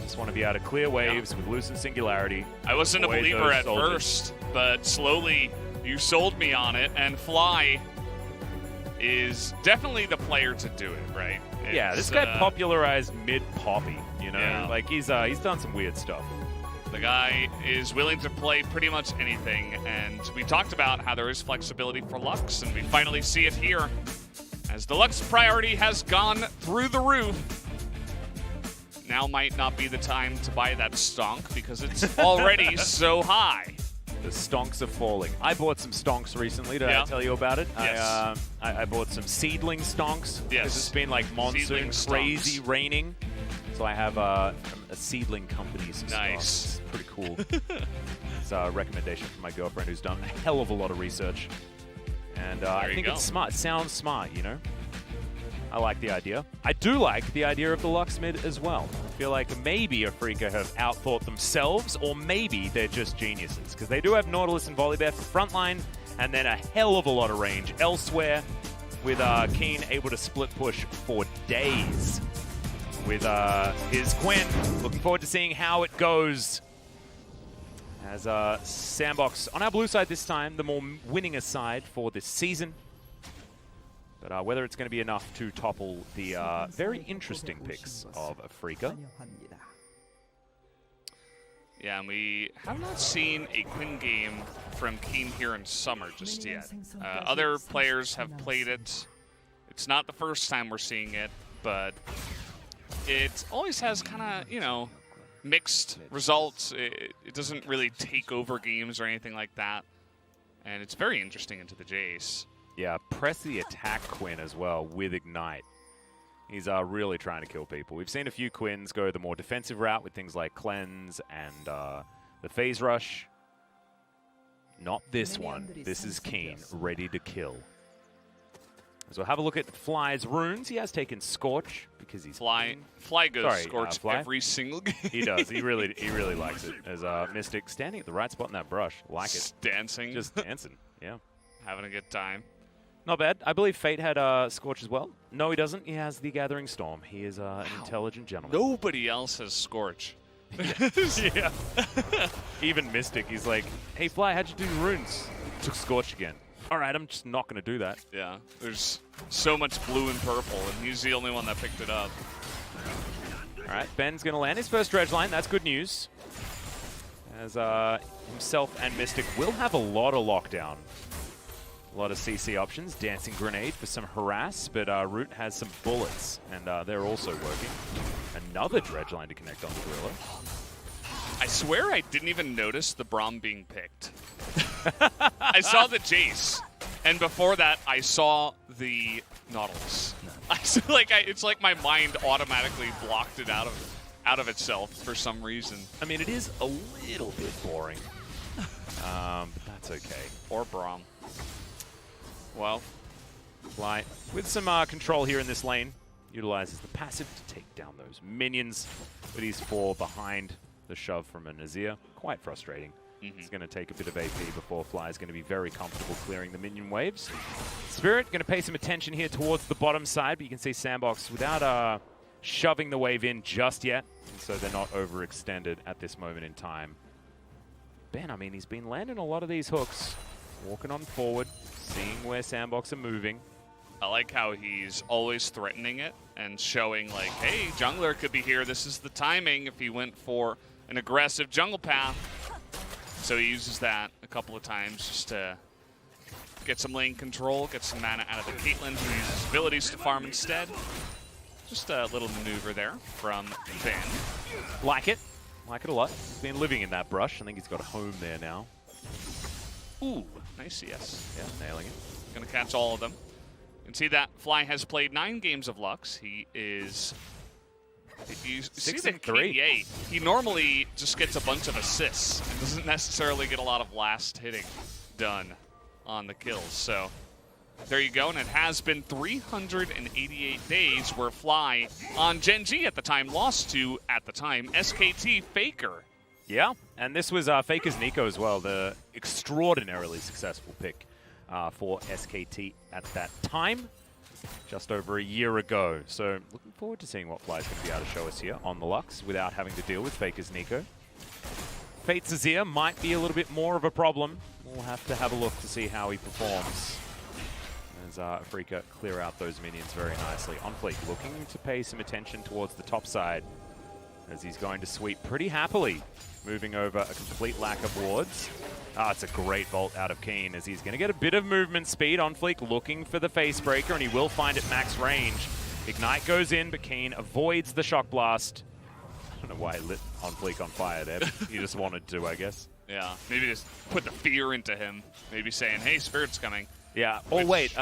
Just want to be able to clear waves with Lucent Singularity. I wasn't a avoid believer those at soldiers. first, but slowly you sold me on it, and Fly is definitely the player to do it, right? Yeah, this guy popularized mid-poppy, you know? Yeah. Like, he's done some weird stuff. The guy is willing to play pretty much anything, and we talked about how there is flexibility for Lux, and we finally see it here, as the Lux priority has gone through the roof. Now might not be the time to buy that stonk, because it's already so high. The stonks are falling. I bought some stonks recently. Did I tell you about it? Yes. I bought some seedling stonks. Yes. Because it's been like monsoon, Seedling crazy stonks. raining. So I have a seedling company. Some Nice. stonks. Pretty cool. It's a recommendation from my girlfriend who's done a hell of a lot of research. And I think it's smart. It sounds smart, you know? I like the idea. I do like the idea of the Lux mid as well. I feel like maybe Afreeca have outthought themselves, or maybe they're just geniuses. Because they do have Nautilus and Volibear for frontline, and then a hell of a lot of range elsewhere, with Keen able to split push for days with his Quinn. Looking forward to seeing how it goes. As Sandbox on our blue side this time, the more winning side for this season. But whether it's going to be enough to topple the very interesting picks of Afreeca. Yeah, and we have not seen a Quinn game from Keen here in summer just yet. Other players have played it. It's not the first time we're seeing it, but it always has kind of, you know, mixed results. It doesn't really take over games or anything like that. And it's very interesting into the Jace. Yeah, press the attack Quinn as well with Ignite. He's really trying to kill people. We've seen a few Quinns go the more defensive route with things like Cleanse and the Phase Rush. Not this one. This is Keen, ready to kill. So have a look at Fly's runes. He has taken Scorch because he's Fly goes Scorch Fly. every single game. He does. He really likes it. As Mystic standing at the right spot in that brush, like it. Dancing. Just dancing. Yeah. Having a good time. Not bad. I believe Fate had Scorch as well. No, he doesn't. He has the Gathering Storm. He is an intelligent gentleman. Nobody else has Scorch. Yeah. Even Mystic, he's like, hey, Fly, how'd you do your runes? Took Scorch again. All right, I'm just not going to do that. Yeah, there's so much blue and purple, and he's the only one that picked it up. All right, Ben's going to land his first dredge line. That's good news. As himself and Mystic will have a lot of lockdown. A lot of CC options. Dancing Grenade for some harass, but Root has some bullets, and they're also working. Another dredge line to connect on the Gorilla. I swear I didn't even notice the Braum being picked. I saw the Jace, and before that, I saw the Nautilus. It's like my mind automatically blocked it out of itself for some reason. I mean, it is a little bit boring, but that's okay. Or Braum. Well, Fly with some control here in this lane. Utilizes the passive to take down those minions, but he's behind the shove from a Nazir. Quite frustrating. He's going to take a bit of AP before Fly is going to be very comfortable clearing the minion waves. Spirit going to pay some attention here towards the bottom side, but you can see Sandbox without shoving the wave in just yet, and so they're not overextended at this moment in time. Ben, I mean, he's been landing a lot of these hooks, walking on forward, seeing where Sandbox are moving. I like how he's always threatening it and showing like, hey, jungler could be here. This is the timing if he went for an aggressive jungle path. So he uses that a couple of times just to get some lane control, get some mana out of the Caitlyn, who uses abilities to farm instead. Just a little maneuver there from Ben. Like it. Like it a lot. He's been living in that brush. I think he's got a home there now. Ooh, nice CS. Yeah, nailing it. Gonna catch all of them. You can see that Fly has played 9 games of Lux. He is... You see the KDA, he normally just gets a bunch of assists and doesn't necessarily get a lot of last hitting done on the kills. So there you go, and it has been 388 days where Fly on Gen G at the time lost to, at the time, SKT Faker. Yeah, and this was Faker's Nico as well, the extraordinarily successful pick for SKT at that time. Just over a year ago. So looking forward to seeing what Fly's going to be able to show us here on the Lux without having to deal with Faker's Nico. Fate's Azir might be a little bit more of a problem. We'll have to have a look to see how he performs. As Afreeca clear out those minions very nicely. On Fleek looking to pay some attention towards the top side as he's going to sweep pretty happily, moving over a complete lack of wards. It's a great vault out of Keen as he's going to get a bit of movement speed. On Fleek looking for the face breaker, and he will find it max range. Ignite goes in, but Keen avoids the shock blast. I don't know why he lit On Fleek on fire there. He just wanted to, I guess. Yeah, maybe just put the fear into him. Maybe saying, hey, Spirit's coming. Yeah. Oh, wait.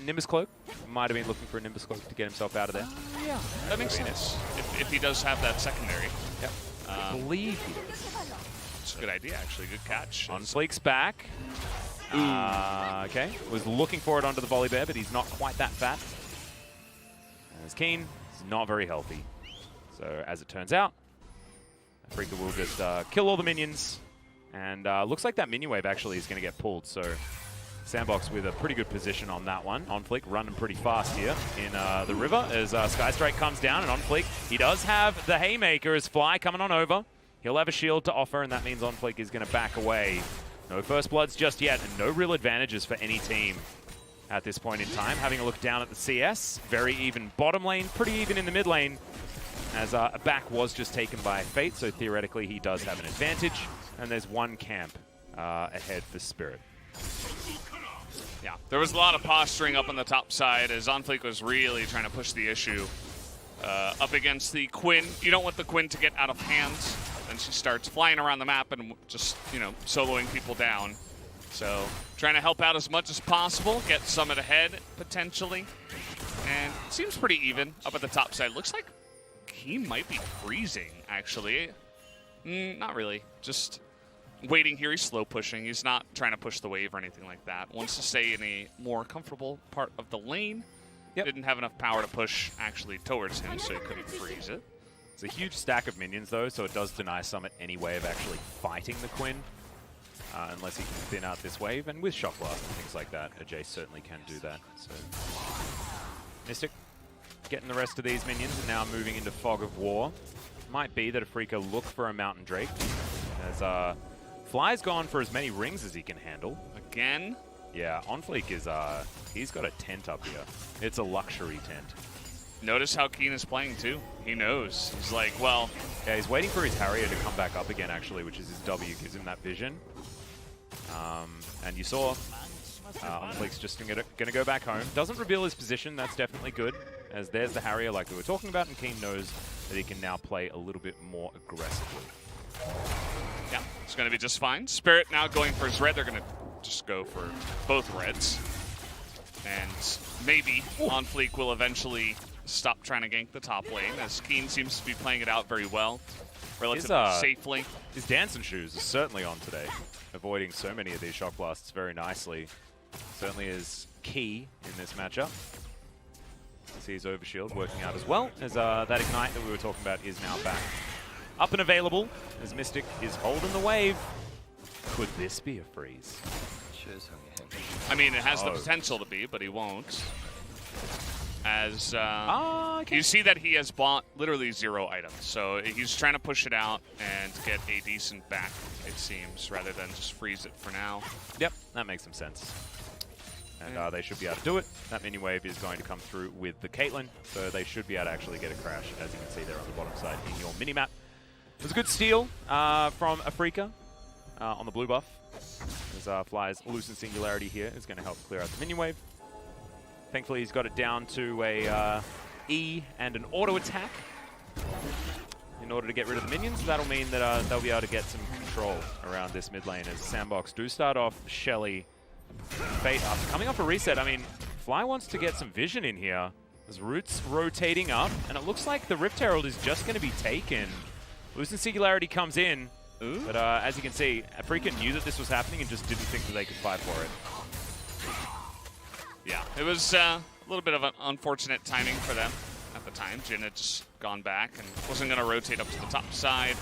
Nimbus Cloak. Might have been looking for a Nimbus Cloak to get himself out of there. Yeah, that makes sense. If he does have that secondary. Yep. I believe he does. It's a good idea, actually. Good catch. On Fleek's back. Okay. Was looking for it onto the volley bear, but he's not quite that fat. As Keen is not very healthy. So, as it turns out, Afreeca will just kill all the minions. And looks like that minion wave actually is going to get pulled. So, Sandbox with a pretty good position on that one. On Fleek running pretty fast here in the river as Sky Strike comes down. And On Fleek, he does have the Haymaker as Fly coming on over. He'll have a shield to offer, and that means On Fleek is going to back away. No first bloods just yet, and no real advantages for any team at this point in time. Having a look down at the CS, very even bottom lane, pretty even in the mid lane, as a back was just taken by Fate, so theoretically he does have an advantage, and there's one camp ahead for Spirit. Yeah, there was a lot of posturing up on the top side as On Fleek was really trying to push the issue up against the Quinn. You don't want the Quinn to get out of hand. And she starts flying around the map and just, you know, soloing people down. So trying to help out as much as possible, get Summit ahead, potentially. And it seems pretty even up at the top side. Looks like he might be freezing, actually. Not really. Just waiting here. He's slow pushing. He's not trying to push the wave or anything like that. Wants to stay in a more comfortable part of the lane. Yep. Didn't have enough power to push actually towards him, so he couldn't freeze it. It's a huge stack of minions, though, so it does deny Summit any way of actually fighting the Quinn. unless he can thin out this wave. And with Shock Blast and things like that, a Jace certainly can do that. So Mystic getting the rest of these minions and now moving into Fog of War. Might be that Afreeca look for a Mountain Drake, as Fly's gone for as many rings as he can handle. Again? Yeah, OnFleek is, he's got a tent up here. It's a luxury tent. Notice how Keen is playing too. He knows. He's like, well... Yeah, he's waiting for his Harrier to come back up again, actually, which is his W, gives him that vision. And you saw OnFleek's just going to go back home. Doesn't reveal his position, that's definitely good, as there's the Harrier like we were talking about, and Keen knows that he can now play a little bit more aggressively. Yeah, it's going to be just fine. Spirit now going for his red. They're going to just go for both reds. And maybe OnFleek will eventually stop trying to gank the top lane, as Keen seems to be playing it out very well, relatively safely. His dancing shoes are certainly on today, avoiding so many of these shock blasts very nicely. Certainly is key in this matchup. See his overshield working out as well, as that ignite that we were talking about is now back. Up and available, as Mystic is holding the wave. Could this be a freeze? I mean, it has the potential to be, but he won't. As you see that he has bought literally 0 items, so he's trying to push it out and get a decent back, it seems, rather than just freeze it for now. Yep, that makes some sense. And they should be able to do it. That mini wave is going to come through with the Caitlyn, so they should be able to actually get a crash, as you can see there on the bottom side in your mini-map. It was a good steal from Afreeca on the blue buff. As Fly's Lucent Singularity here is going to help clear out the minion wave. Thankfully, he's got it down to a E and an auto attack in order to get rid of the minions. That'll mean that they'll be able to get some control around this mid lane, as Sandbox do start off Shelly. Fate up. Coming off a reset, I mean, Fly wants to get some vision in here. There's Roots rotating up, and it looks like the Rift Herald is just going to be taken. Lucent Singularity comes in, but as you can see, Afreeca knew that this was happening and just didn't think that they could fight for it. Yeah, it was a little bit of an unfortunate timing for them at the time. Jhin had just gone back and wasn't going to rotate up to the top side.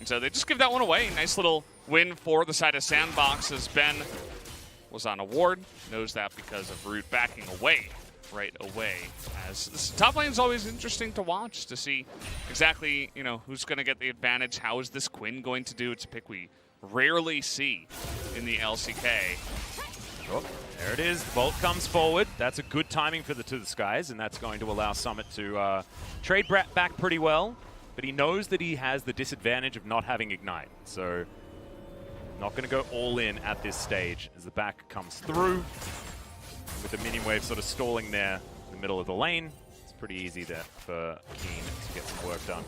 And so they just give that one away. Nice little win for the side of Sandbox, as Ben was on a ward. Knows that because of Root backing away right away. As this top lane is always interesting to watch, to see exactly, you know, who's going to get the advantage. How is this Quinn going to do? It's a pick we rarely see in the LCK. Oh, there it is. Bolt comes forward. That's a good timing for the To The Skies, and that's going to allow Summit to trade back pretty well. But he knows that he has the disadvantage of not having Ignite. So not going to go all in at this stage as the back comes through. With the minion wave sort of stalling there in the middle of the lane. It's pretty easy there for Keen to get some work done.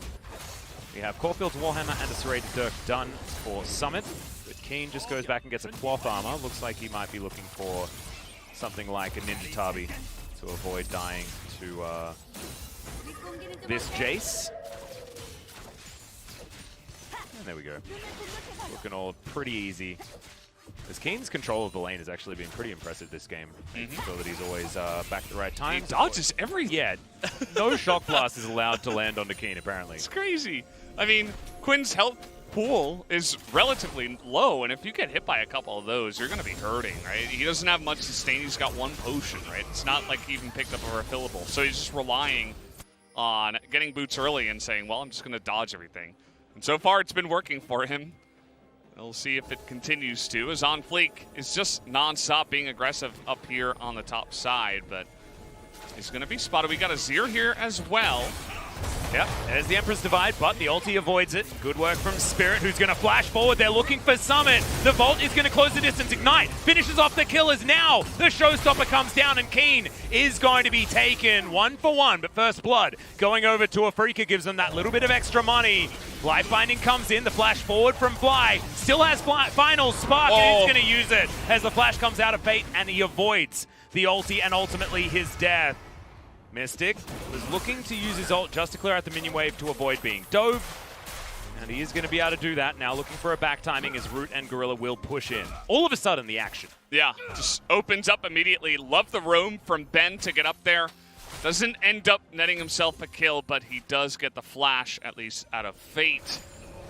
We have Caulfield's Warhammer and a Serrated Dirk done for Summit. But Keen just goes back and gets a cloth armor. Looks like he might be looking for something like a Ninja Tabi to avoid dying to this Jace. And there we go. Looking all pretty easy. As Keen's control of the lane has actually been pretty impressive this game. So that he's always back at the right time. He dodges everything. Yeah, no shock blast is allowed to land onto Keen, apparently. It's crazy. I mean, Quinn's health pool is relatively low, and if you get hit by a couple of those, you're going to be hurting, right? He doesn't have much sustain. He's got 1 potion, right? It's not like he even picked up a refillable. So he's just relying on getting boots early and saying, well, I'm just going to dodge everything. And so far, it's been working for him. We'll see if it continues to, as OnFleek is just non-stop being aggressive up here on the top side, but he's going to be spotted. We got a Zir here as well. Yep, there's the Emperor's Divide, but the ulti avoids it. Good work from Spirit, who's going to flash forward. They're looking for Summit. The Vault is going to close the distance. Ignite finishes off the killers now. The Showstopper comes down, and Keen is going to be taken 1 for 1. But First Blood going over to Afreeca gives them that little bit of extra money. Life Binding comes in. The flash forward from Fly. Still has Final Spark, and he's going to use it as the flash comes out of Fate, and he avoids the ulti and ultimately his death. Mystic was looking to use his ult just to clear out the minion wave to avoid being dove. And he is going to be able to do that now, looking for a back timing as Root and Gorilla will push in. All of a sudden, the action. Yeah, just opens up immediately. Love the roam from Ben to get up there. Doesn't end up netting himself a kill, but he does get the flash, at least out of Fate,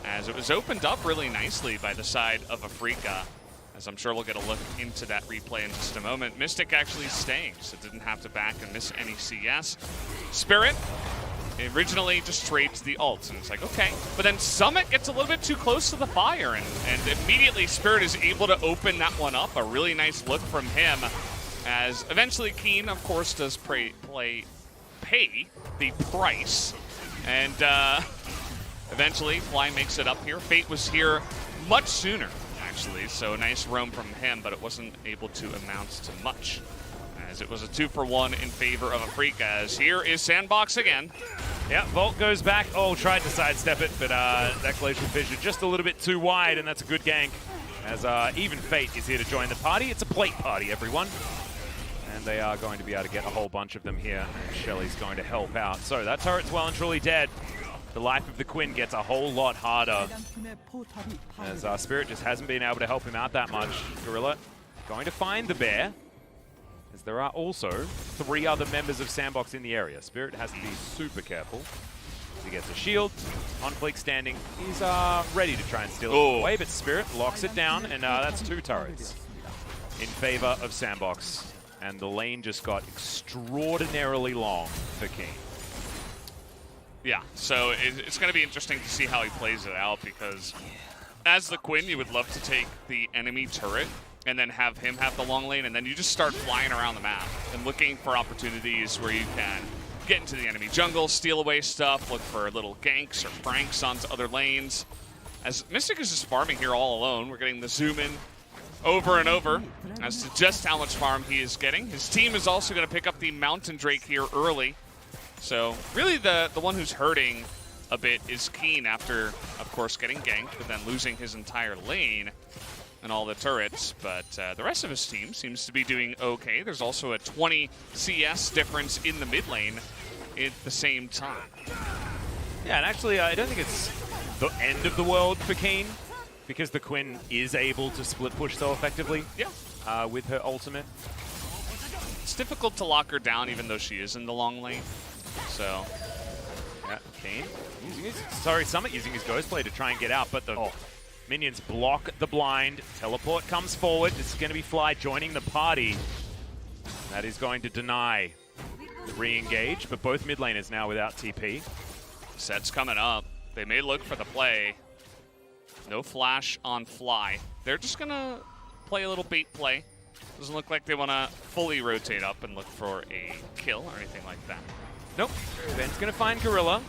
as it was opened up really nicely by the side of Afreeca. as I'm sure we'll get a look into that replay in just a moment. Mystic actually staying, so didn't have to back and miss any CS. Spirit originally just trades the ult, and it's like, okay. But then Summit gets a little bit too close to the fire, and immediately Spirit is able to open that one up. A really nice look from him, as eventually Keen, of course, does pay the price. And eventually, Fly makes it up here. Fate was here much sooner, actually, so nice roam from him, but it wasn't able to amount to much, as it was a 2-for-1 in favor of Afreeca, as here is Sandbox again. Yeah, Volt goes back. Oh, tried to sidestep it, but that Glacial Fissure just a little bit too wide, and that's a good gank. As even Fate is here to join the party. It's a plate party, everyone. And they are going to be able to get a whole bunch of them here, and Shelly's going to help out. So that turret's well and truly dead. The life of the Quinn gets a whole lot harder, as Spirit just hasn't been able to help him out that much. Gorilla going to find the bear, as there are also 3 other members of Sandbox in the area. Spirit has to be super careful. He gets a shield. Onfleek standing. He's ready to try and steal it away, but Spirit locks it down, and that's 2 turrets in favor of Sandbox. And the lane just got extraordinarily long for King. Yeah, so it's going to be interesting to see how he plays it out, because as the Quinn, you would love to take the enemy turret and then have him have the long lane, and then you just start flying around the map and looking for opportunities where you can get into the enemy jungle, steal away stuff, look for little ganks or pranks onto other lanes. As Mystic is just farming here all alone, we're getting the zoom in over and over as to just how much farm he is getting. His team is also going to pick up the Mountain Drake here early. So really the one who's hurting a bit is Keen, after, of course, getting ganked, but then losing his entire lane and all the turrets. But the rest of his team seems to be doing okay. There's also a 20 CS difference in the mid lane at the same time. Yeah, and actually, I don't think it's the end of the world for Keen, because the Quinn is able to split push so effectively. Yeah. With her ultimate. It's difficult to lock her down, even though she is in the long lane. So, yeah, Keen using his, Summit using his Ghost Blade to try and get out, but the minions block the blind. Teleport comes forward. This is going to be Fly joining the party. That is going to deny the re-engage, but both mid laners now without TP. Set's coming up. They may look for the play. No flash on Fly. They're just going to play a little bait play. Doesn't look like they want to fully rotate up and look for a kill or anything like that. Nope. Ben's going to find Gorilla.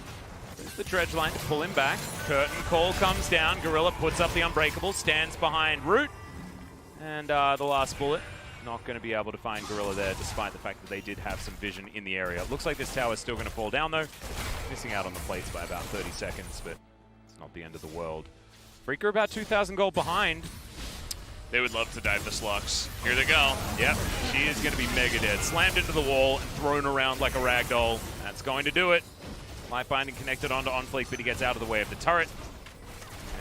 There's the dredge line to pull him back. Curtain call comes down. Gorilla puts up the Unbreakable, stands behind Root. And the last bullet. Not going to be able to find Gorilla there, despite the fact that they did have some vision in the area. Looks like this tower is still going to fall down, though. Missing out on the plates by about 30 seconds, but it's not the end of the world. Afreeca about 2,000 gold behind. They would love to dive the Lux. Here they go. Yep, she is going to be mega dead. Slammed into the wall and thrown around like a rag doll. That's going to do it. Life Binding connected onto Onfleek, but he gets out of the way of the turret.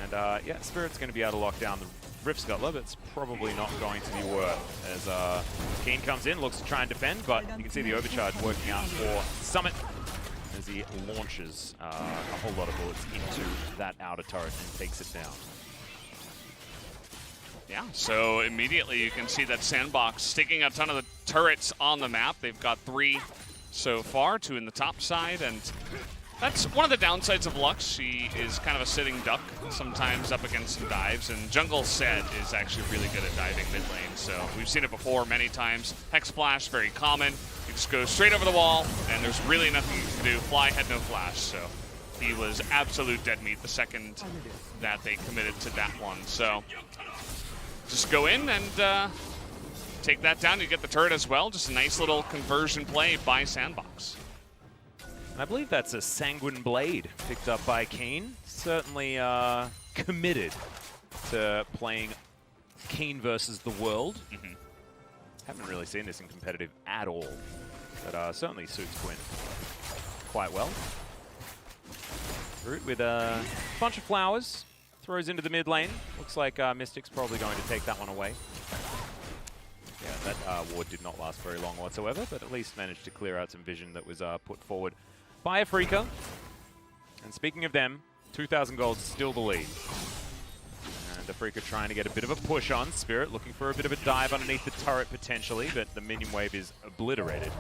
And yeah, Spirit's going to be able to lock down the Rift Scuttler, but it's probably not going to be worth. As Keen comes in, looks to try and defend, but you can see the overcharge working out for Summit as he launches a whole lot of bullets into that outer turret and takes it down. Yeah, so immediately you can see that Sandbox sticking a ton of the turrets on the map. They've got 3 so far, 2 in the top side, and that's one of the downsides of Lux. She is kind of a sitting duck, sometimes up against some dives, and Jungle Set is actually really good at diving mid lane, so we've seen it before many times. Hex Flash, very common. You just go straight over the wall, and there's really nothing you can do. Fly had no flash, so he was absolute dead meat the second that they committed to that one. So just go in and take that down. You get the turret as well. Just a nice little conversion play by Sandbox. And I believe that's a Sanguine Blade picked up by Keen. Certainly committed to playing Keen versus the world. Haven't really seen this in competitive at all, but certainly suits Quinn quite well. Root with a bunch of flowers. Throws into the mid lane. Looks like Mystic's probably going to take that one away. Yeah, that ward did not last very long whatsoever, but at least managed to clear out some vision that was put forward by Afreeca. And speaking of them, 2,000 gold's still the lead. And Afreeca trying to get a bit of a push on. Spirit looking for a bit of a dive underneath the turret potentially, but the minion wave is obliterated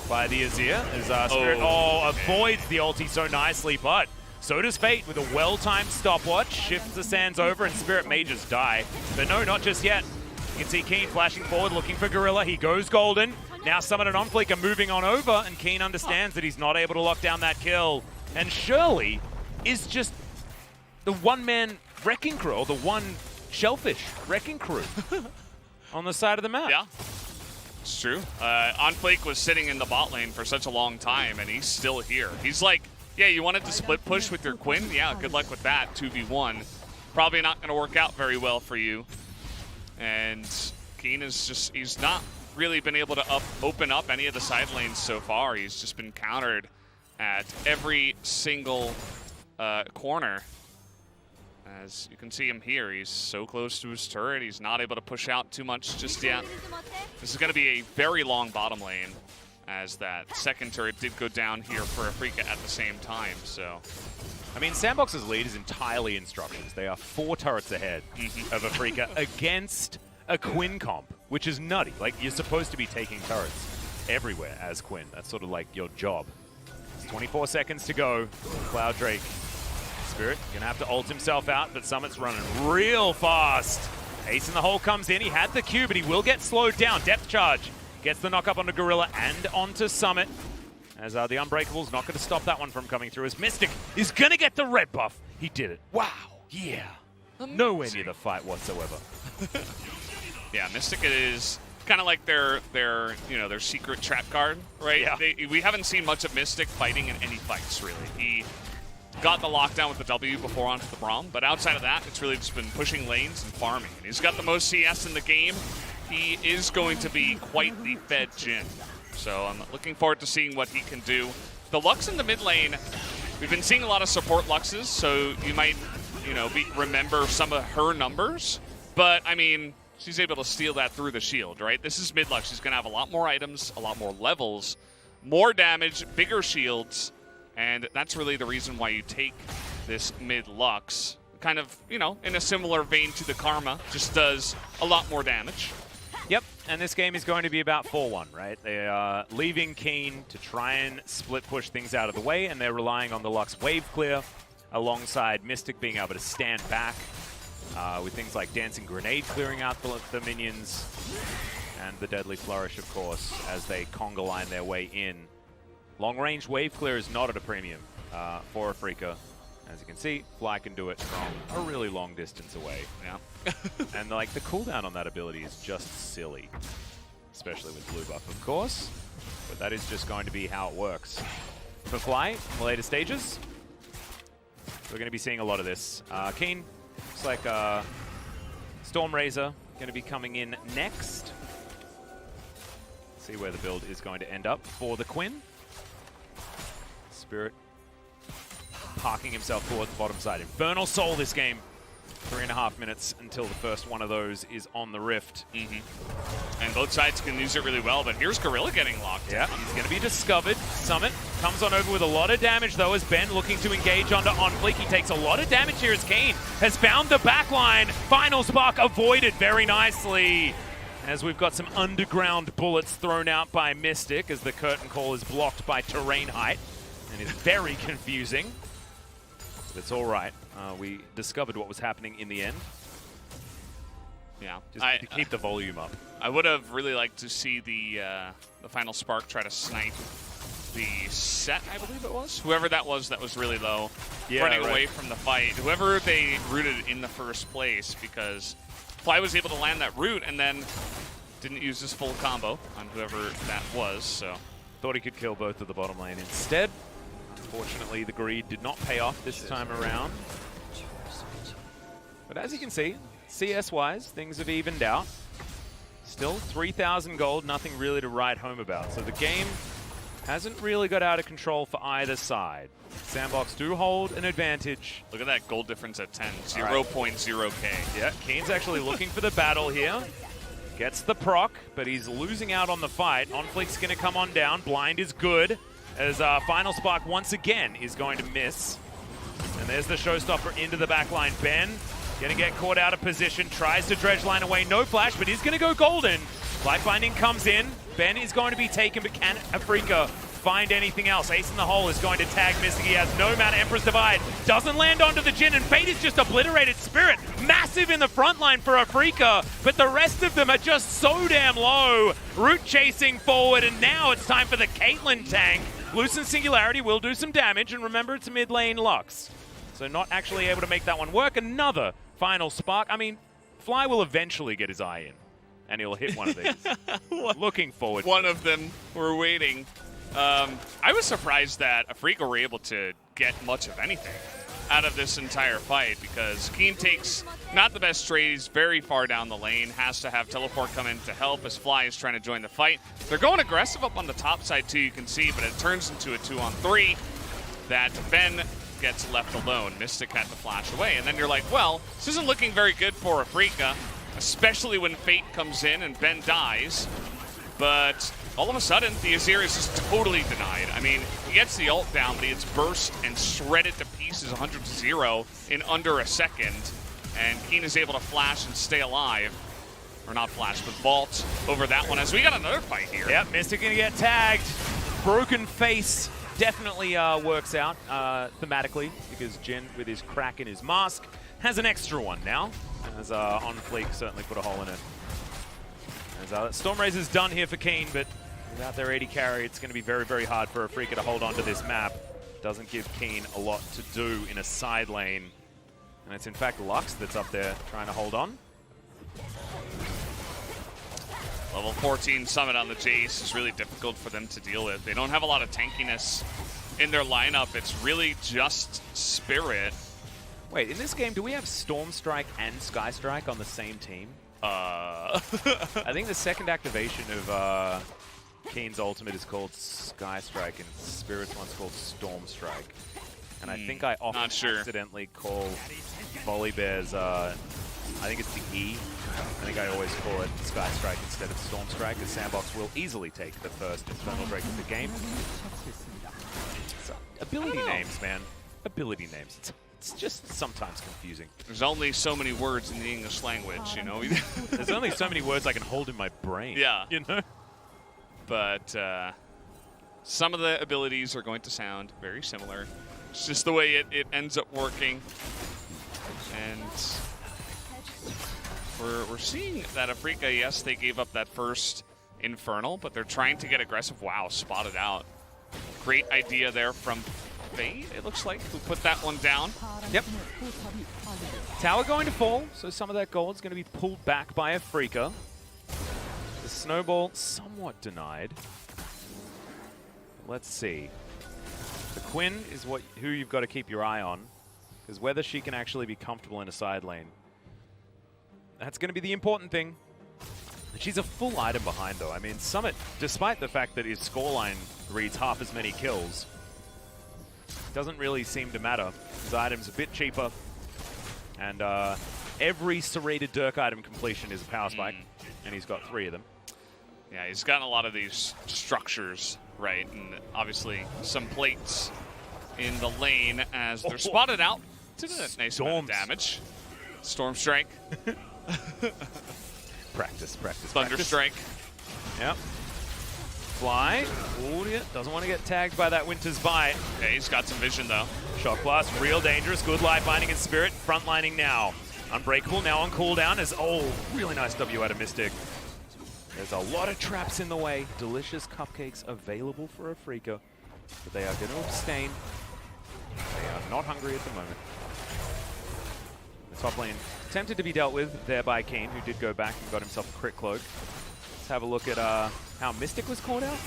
by the Azir. As Spirit avoids the ulti so nicely, but so does Fate with a well-timed stopwatch. Shifts the sands over and Spirit may just die. But no, not just yet. You can see Keen flashing forward, looking for Gorilla. He goes golden. Now Summit and OnFleek are moving on over, and Keen understands that he's not able to lock down that kill. And Shirley is just the one-man wrecking crew, or the one shellfish wrecking crew on the side of the map. Yeah, it's true. OnFleek was sitting in the bot lane for such a long time, and he's still here. He's like, yeah, you wanted to split push with your Quinn? Yeah, good luck with that, 2v1. Probably not going to work out very well for you. And Keen is just, he's not really been able to open up any of the side lanes so far. He's just been countered at every single corner. As you can see him here, he's so close to his turret, he's not able to push out too much just yet. This is going to be a very long bottom lane, as that second turret did go down here for Afreeca at the same time, so. I mean, Sandbox's lead is entirely instructions. They are 4 turrets ahead of Afreeca against a Quinn comp, which is nutty. Like, you're supposed to be taking turrets everywhere as Quinn. That's sort of like your job. It's 24 seconds to go. Cloud Drake. Spirit gonna have to ult himself out, but Summit's running real fast. Ace in the hole comes in. He had the Q, but he will get slowed down. Depth charge gets the knock up onto Gorilla and onto Summit. As the Unbreakable's not going to stop that one from coming through. As Mystic is going to get the red buff. He did it. Wow. Yeah. Nowhere near the fight whatsoever. Yeah, Mystic is kind of like their secret trap card, right? Yeah. We haven't seen much of Mystic fighting in any fights, really. He got the lockdown with the W before onto the Braum, but outside of that, it's really just been pushing lanes and farming. And he's got the most CS in the game. He is going to be quite the fed Jhin. So I'm looking forward to seeing what he can do. The Lux in the mid lane, we've been seeing a lot of support Luxes, so you might, remember some of her numbers. But, I mean, she's able to steal that through the shield, right? This is mid Lux. She's going to have a lot more items, a lot more levels, more damage, bigger shields, and that's really the reason why you take this mid Lux. Kind of, in a similar vein to the Karma, just does a lot more damage. Yep, and this game is going to be about 4-1, right? They are leaving Keen to try and split push things out of the way, and they're relying on the Lux wave clear, alongside Mystic being able to stand back with things like Dancing Grenade clearing out the minions, and the Deadly Flourish, of course, as they conga line their way in. Long-range wave clear is not at a premium for Afreeca. As you can see, Fly can do it from a really long distance away. Yeah. And the cooldown on that ability is just silly. Especially with blue buff, of course. But that is just going to be how it works. For Fly, in the later stages, we're going to be seeing a lot of this. Keen, looks like Stormrazor going to be coming in next. See where the build is going to end up for the Quinn. Spirit parking himself towards the bottom side. Infernal Soul this game. 3.5 minutes until the first one of those is on the Rift. And both sides can use it really well, but here's Gorilla getting locked. Yeah, he's going to be discovered. Summit comes on over with a lot of damage, though, as Ben looking to engage onto OnFleek. He takes a lot of damage here as Kane has found the backline. Final Spark avoided very nicely, as we've got some underground bullets thrown out by Mystic, as the curtain call is blocked by terrain height, and is very confusing. It's all right. We discovered what was happening in the end. Yeah, Just to keep the volume up. I would have really liked to see the Final Spark try to snipe the set, I believe it was. Whoever that was really low, running away from the fight. Whoever they rooted in the first place, because Fly was able to land that root and then didn't use his full combo on whoever that was. So thought he could kill both of the bottom lane instead. Unfortunately, the greed did not pay off this time around. But as you can see, CS-wise, things have evened out. Still 3,000 gold, nothing really to write home about. So the game hasn't really got out of control for either side. Sandbox do hold an advantage. Look at that gold difference at 10, 0.0k. Yeah, Kane's actually looking for the battle here. Gets the proc, but he's losing out on the fight. OnFleek's going to come on down. Blind is good, as Final Spark once again is going to miss. And there's the showstopper into the backline. Ben Gonna get caught out of position, tries to dredge line away, no flash, but he's gonna go golden. Life Binding comes in, Ben is going to be taken, but can Afreeca find anything else? Ace in the hole is going to tag Mystic. He has no mana. Emperor's Divide doesn't land onto the Jhin, and Fate is just obliterated. Spirit, massive in the front line for Afreeca, but the rest of them are just so damn low. Root chasing forward, and now it's time for the Caitlyn tank. Loosen Singularity will do some damage, and remember it's a mid lane Lux. So not actually able to make that one work. Another final spark. I mean, Fly will eventually get his eye in, and he'll hit one of these. Looking forward. One of them. We're waiting. I was surprised that Afreeca were able to get much of anything out of this entire fight, because Keen takes not the best trades very far down the lane, has to have Teleport come in to help as Fly is trying to join the fight. They're going aggressive up on the top side too, you can see, but it turns into a 2-on-3 that Ben gets left alone. Mystic had to flash away, and then you're like, well, this isn't looking very good for Afreeca, especially when Fate comes in and Ben dies. But all of a sudden, the Azir is just totally denied. I mean, he gets the ult down, but he gets burst and shredded to pieces 100-0 in under a second. And Keen is able to flash and stay alive. Or not flash, but vault over that one, as we got another fight here. Yep, Mystic gonna get tagged. Broken face definitely works out thematically, because Jhin, with his crack in his mask, has an extra one now. As On Fleek certainly put a hole in it. As Stormrazor's done here for Keen, but without their 80 carry, it's going to be very, very hard for Afreeca to hold on to this map. Doesn't give Keen a lot to do in a side lane. And it's in fact Lux that's up there trying to hold on. Level 14 Summit on the Jace is really difficult for them to deal with. They don't have a lot of tankiness in their lineup. It's really just Spirit. Wait, in this game, do we have Stormstrike and Skystrike on the same team? I think the second activation of Keen's ultimate is called Skystrike, and Spirit's one's called Stormstrike. And I think I often accidentally call Volibear's, I think it's the E. I think I always call it Skystrike instead of Stormstrike, because Sandbox will easily take the first Infernal Break of the game. So, ability names, man. Ability names. It's just sometimes confusing. There's only so many words in the English language, you know? There's only so many words I can hold in my brain. Yeah. You know? But some of the abilities are going to sound very similar. It's just the way it ends up working. And we're seeing that Afreeca, yes, they gave up that first Infernal, but they're trying to get aggressive. Wow, spotted out. Great idea there from Fate, it looks like, who put that one down. Yep. Tower going to fall, so some of that gold is going to be pulled back by Afreeca. The snowball somewhat denied. Let's see. The Quinn is who you've got to keep your eye on, because whether she can actually be comfortable in a side lane, that's going to be the important thing. She's a full item behind, though. I mean, Summit, despite the fact that his scoreline reads half as many kills, doesn't really seem to matter. His item's a bit cheaper, and every serrated Dirk item completion is a power spike, and he's got 3 of them. Yeah, he's gotten a lot of these structures, right? And obviously some plates in the lane as they're spotted out. Did a nice amount of damage. Storm Strike. Practice. Thunder Strike. Yep. Fly. Ooh, yeah. Doesn't want to get tagged by that Winter's Bite. Okay, he's got some vision though. Shock Blast, real dangerous. Good Life Binding and Spirit. Frontlining now. Unbreakable now on cooldown as, really nice W out of Mystic. There's a lot of traps in the way. Delicious cupcakes available for Afreeca, but they are going to abstain. They are not hungry at the moment. The top lane attempted to be dealt with there by Keen, who did go back and got himself a crit cloak. Let's have a look at how Mystic was called out.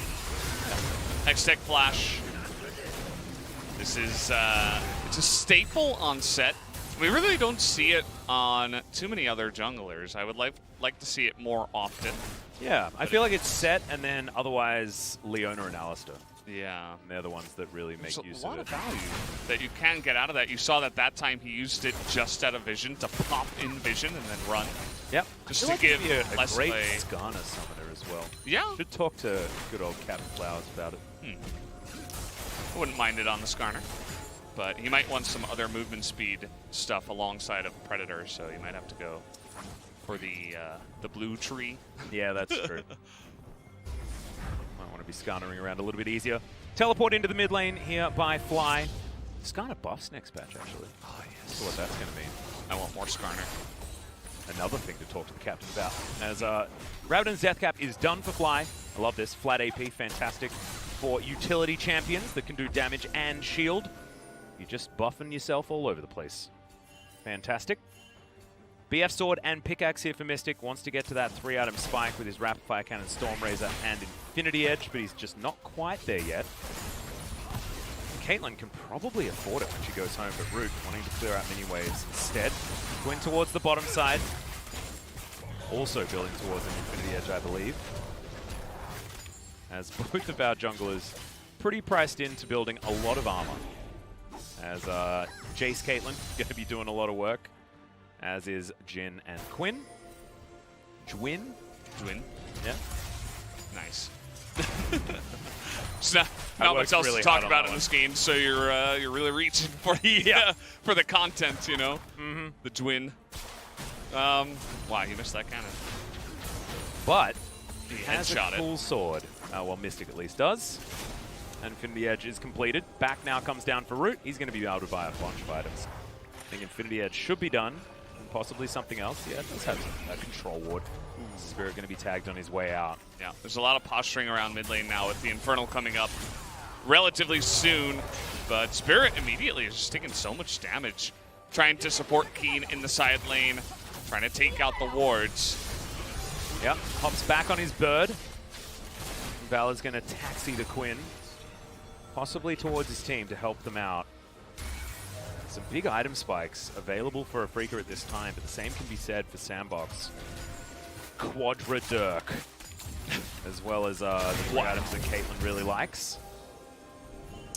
Hextech Flash. This is it's a staple on set. We really don't see it on too many other junglers. I would like to see it more often. Yeah, I feel like it's set, and then otherwise Leona and Alistar. Yeah. And they're the ones that really make use of it. There's a lot of value that you can get out of that. You saw that time he used it just out of vision to pop in vision and then run. Yep. Just to give a less great of a... Skarner summoner as well. Yeah. Should talk to good old Captain Flowers about it. I wouldn't mind it on the Skarner. but he might want some other movement speed stuff alongside of Predator, so he might have to go for the blue tree. Yeah, that's true. Might want to be skarnering around a little bit easier. Teleport into the mid lane here by Fly. Skarner buffs next patch, actually. Oh, yes. So what that's going to mean. I want more Skarner. Another thing to talk to the captain about. As Rabadon's Death Cap is done for Fly. I love this. Flat AP, fantastic for utility champions that can do damage and shield. You're just buffing yourself all over the place. Fantastic. BF Sword and Pickaxe here for Mystic. Wants to get to that 3-item spike with his Rapid Fire Cannon, Storm Razor, and Infinity Edge, but he's just not quite there yet. Caitlyn can probably afford it when she goes home, but Root wanting to clear out mini waves instead. Going towards the bottom side. Also building towards an Infinity Edge, I believe. As both of our junglers pretty priced into building a lot of armor. As Jace Caitlyn going to be doing a lot of work. As is Jhin and Quinn. Jwin? Yeah. Nice. So not much else really to talk hard on about that in one. this game, so you're really reaching for the for the content, you know. The Jwin. Wow, he missed that cannon. But He has a headshot it. cool sword. Well, Mystic at least does. Infinity Edge is completed. Back now comes down for Root. He's going to be able to buy a bunch of items. I think Infinity Edge should be done. And possibly something else. Yeah, it does have a control ward. Spirit going to be tagged on his way out. Yeah, there's a lot of posturing around mid lane now with the Infernal coming up relatively soon, but Spirit immediately is just taking so much damage, trying to support Keen in the side lane, trying to take out the wards. Yep, hops back on his bird. Valor's going to taxi the Quinn, possibly towards his team to help them out. Some big item spikes available for Afreeca at this time, but the same can be said for Sandbox. Quadra Dirk, as well as the three items that Caitlyn really likes.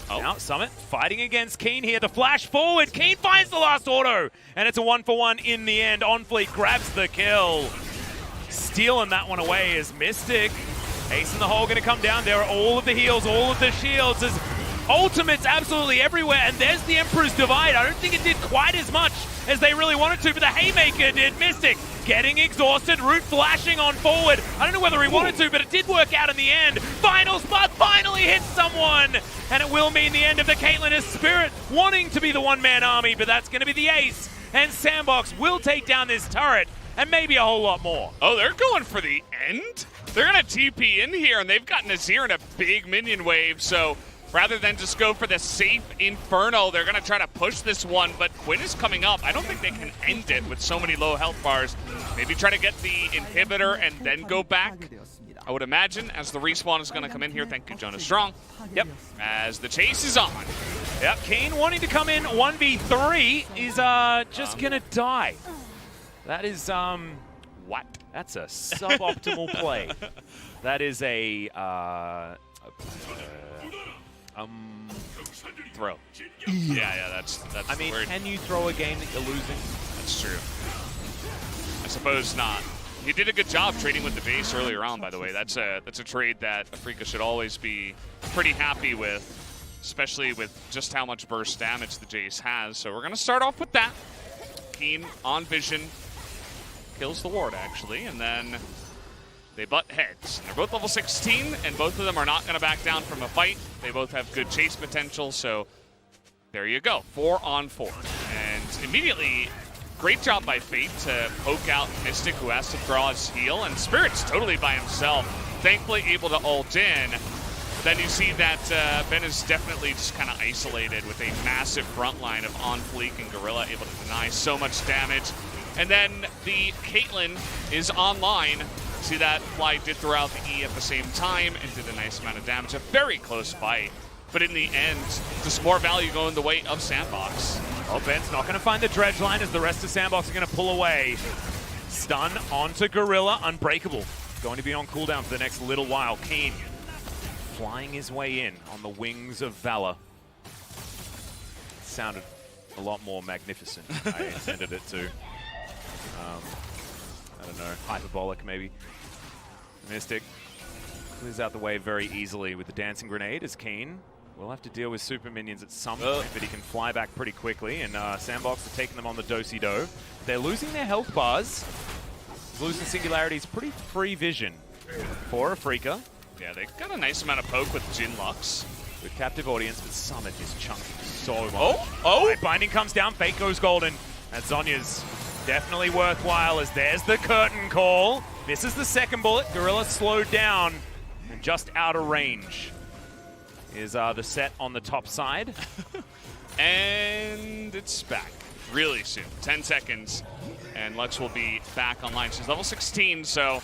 Oh. Now, Summit fighting against Keen here. The flash forward. Keen finds the last auto, and it's a 1-for-1 in the end. OnFleet grabs the kill. Stealing that one away is Mystic. Ace in the hole going to come down. There are all of the heals, all of the shields. There's ultimates absolutely everywhere, and there's the Emperor's Divide. I don't think it did quite as much as they really wanted to, but the Haymaker did. Mystic getting exhausted. Root flashing on forward. I don't know whether he wanted to, but it did work out in the end. Final spot finally hits someone, and it will mean the end of the Caitlyn as Spirit wanting to be the one-man army, but that's going to be the ace, and Sandbox will take down this turret, and maybe a whole lot more. Oh, they're going for the end? They're going to TP in here, and they've got Nazir in a big minion wave, so rather than just go for the safe Inferno, they're going to try to push this one, but Quinn is coming up. I don't think they can end it with so many low health bars. Maybe try to get the inhibitor and then go back, I would imagine, as the respawn is going to come in here. Thank you, Jonas Strong. Yep. As the chase is on. Yep, Kane wanting to come in 1v3 is just going to die. That is, What? that's a suboptimal play. That is a, Throw. Yeah, that's I mean, the word. can you throw a game that you're losing? That's true. I suppose not. He did a good job trading with the base earlier on, by the way. That's a trade that Afreeca should always be pretty happy with, especially with just how much burst damage the Jace has. So we're going to start off with that. Keen on vision. Kills the ward, actually, and then they butt heads. They're both level 16, and both of them are not going to back down from a fight. They both have good chase potential, so there you go. 4 on 4. And immediately, great job by Fate to poke out Mystic, who has to draw his heal, and Spirit's totally by himself, thankfully able to ult in. But then you see that Ben is definitely just kind of isolated with a massive front line of OnFleek and Gorilla able to deny so much damage. And then the Caitlyn is online. See that Fly did throw out the E at the same time and did a nice amount of damage. A very close fight. But in the end, just more value going the way of Sandbox. Well, Ben's not going to find the dredge line as the rest of Sandbox are going to pull away. Stun onto Gorilla, unbreakable. Going to be on cooldown for the next little while. Keen flying his way in on the wings of Valor. Sounded a lot more magnificent. I intended it to. I don't know, hyperbolic maybe. Mystic clears out the way very easily with the dancing grenade as Keen will have to deal with super minions at some point, but he can fly back pretty quickly, and Sandbox are taking them on the do-si-do. They're losing their health bars. Losing Singularity's pretty free vision for Afreeca. Yeah, they got a nice amount of poke with Jin Lux. With captive audience, but Summit just chunking so much. Oh! Right, Binding comes down, Fate goes golden. And Zhonya's definitely worthwhile as there's the curtain call. This is the second bullet. Gorilla slowed down and just out of range is the set on the top side. And it's back really soon. 10 seconds. And Lux will be back online. She's level 16, so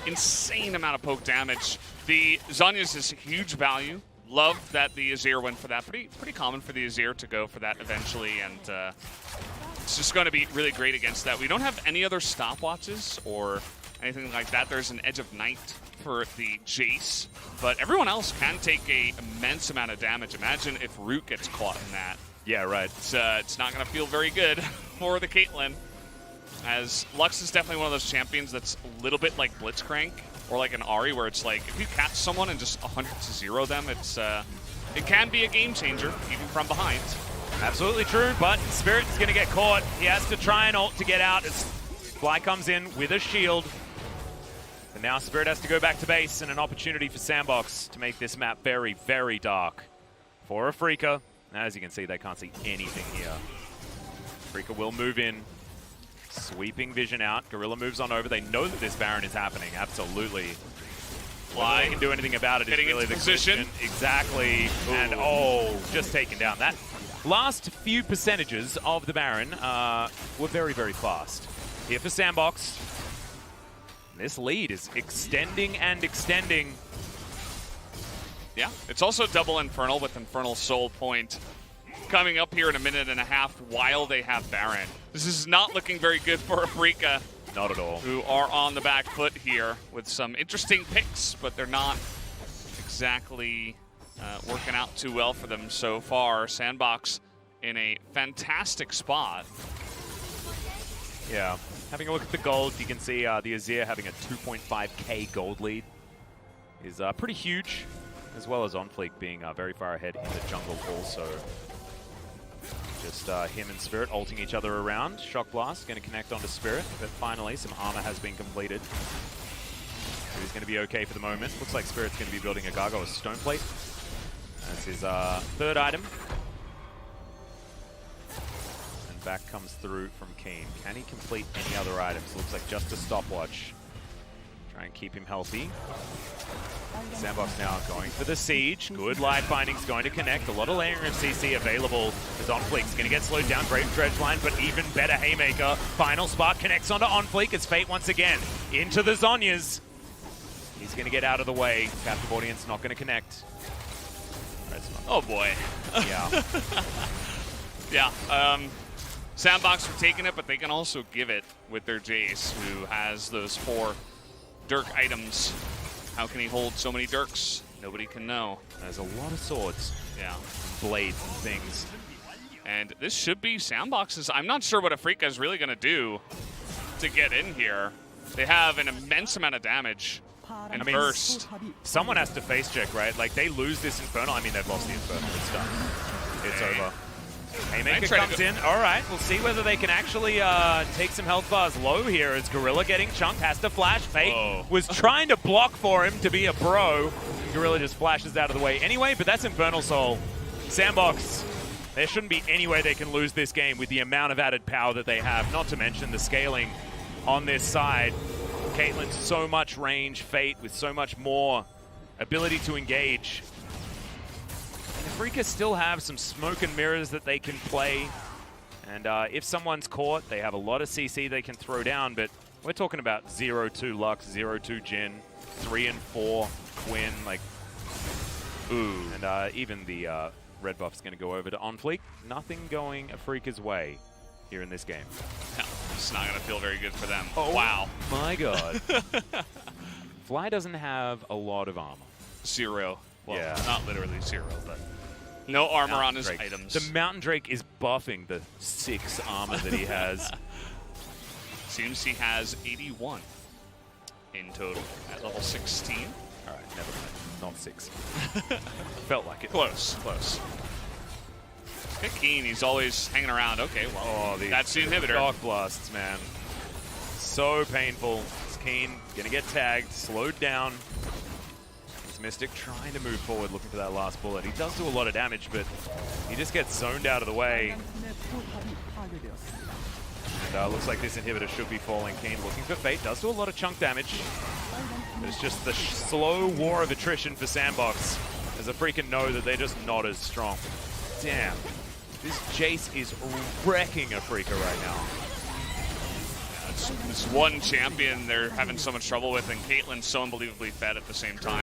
insane amount of poke damage. The Zhonya's is huge value. Love that the Azir went for that. Pretty common for the Azir to go for that eventually, and it's just going to be really great against that. We don't have any other stopwatches or anything like that. There's an Edge of Night for the Jace, but everyone else can take an immense amount of damage. Imagine if Root gets caught in that. Yeah, right. It's not going to feel very good for the Caitlyn, as Lux is definitely one of those champions that's a little bit like Blitzcrank or like an Ahri, where it's like if you catch someone and just 100-0 them, it can be a game changer even from behind. Absolutely true, but Spirit is going to get caught. He has to try and ult to get out as Fly comes in with a shield. And now Spirit has to go back to base, and an opportunity for Sandbox to make this map very, very dark for Afreeca. As you can see, they can't see anything here. Afreeca will move in. Sweeping vision out. Gorilla moves on over. They know that this Baron is happening. Absolutely. Whether they can do anything about it is really the position. Exactly. Ooh. And just taken down. That last few percentages of the Baron were very, very fast. Here for Sandbox. This lead is extending and extending. Yeah, it's also double Infernal with Infernal Soul Point coming up here in a minute and a half while they have Baron. This is not looking very good for Afreeca. Not at all. Who are on the back foot here with some interesting picks, but they're not exactly working out too well for them so far. Sandbox in a fantastic spot. Yeah. Having a look at the gold, you can see the Azir having a 2.5k gold lead is pretty huge, as well as OnFleek being very far ahead in the jungle also. Just him and Spirit ulting each other around. Shock Blast going to connect onto Spirit, but finally some armor has been completed. So he's going to be okay for the moment. Looks like Spirit's going to be building a Gargoyle Stone Plate. That's his third item. And back comes through from Keen. Can he complete any other items? Looks like just a stopwatch. Try and keep him healthy. Sandbox now going for the Siege. Good life binding's going to connect. A lot of layering of CC available. As OnFleek's going to get slowed down. Great dredge line, but even better Haymaker. Final Spark connects onto OnFleek as Fate once again into the Zhonyas. He's going to get out of the way. Captive Audience not going to connect. Oh boy. Yeah. Yeah. Sandbox are taking it, but they can also give it with their Jace, who has those 4 Dirk items. How can he hold so many Dirks? Nobody can know. There's a lot of swords. Yeah. Blades and things. And this should be Sandbox's. I'm not sure what Afreeca is really going to do to get in here. They have an immense amount of damage and burst. Someone has to face check, right? Like, they lose this Infernal. I mean, they've lost the Infernal. It's done. It's over. Haymaker comes in. All right, we'll see whether they can actually take some health bars low here as Gorilla getting chunked. Has to flash. Fate was trying to block for him to be a bro. Gorilla just flashes out of the way anyway, but that's Infernal Soul. Sandbox, there shouldn't be any way they can lose this game with the amount of added power that they have, not to mention the scaling on this side. Caitlyn, so much range. Fate with so much more ability to engage. Afreeca still have some smoke and mirrors that they can play. And if someone's caught, they have a lot of CC they can throw down, but we're talking about 0-2 Lux, 0-2 Jin, 3 and 4 Quinn, like, ooh. And even the red buff's going to go over to OnFleek. Nothing going Afreeca's way here in this game. No, it's not going to feel very good for them. Oh, wow. My God. Fly doesn't have a lot of armor. 0. Well, yeah. Not literally 0, but no armor on his items. The Mountain Drake is buffing the 6 armor that he has. Seems he has 81 in total at level 16. All right, never mind. not 6. Felt like it. Close, close. Get Keen, he's always hanging around. Okay, well, that's the inhibitor. Shock blasts, man. So painful. It's Keen gonna get tagged, slowed down. It's Mystic trying to move forward, looking for that last bullet. He does do a lot of damage, but he just gets zoned out of the way. And looks like this inhibitor should be falling. Keen looking for Fate, does do a lot of chunk damage. But it's just the slow war of attrition for Sandbox, as Afreeca know that they're just not as strong. Damn. This Jace is wrecking Afreeca right now. It's one champion they're having so much trouble with, and Caitlyn's so unbelievably fed at the same time.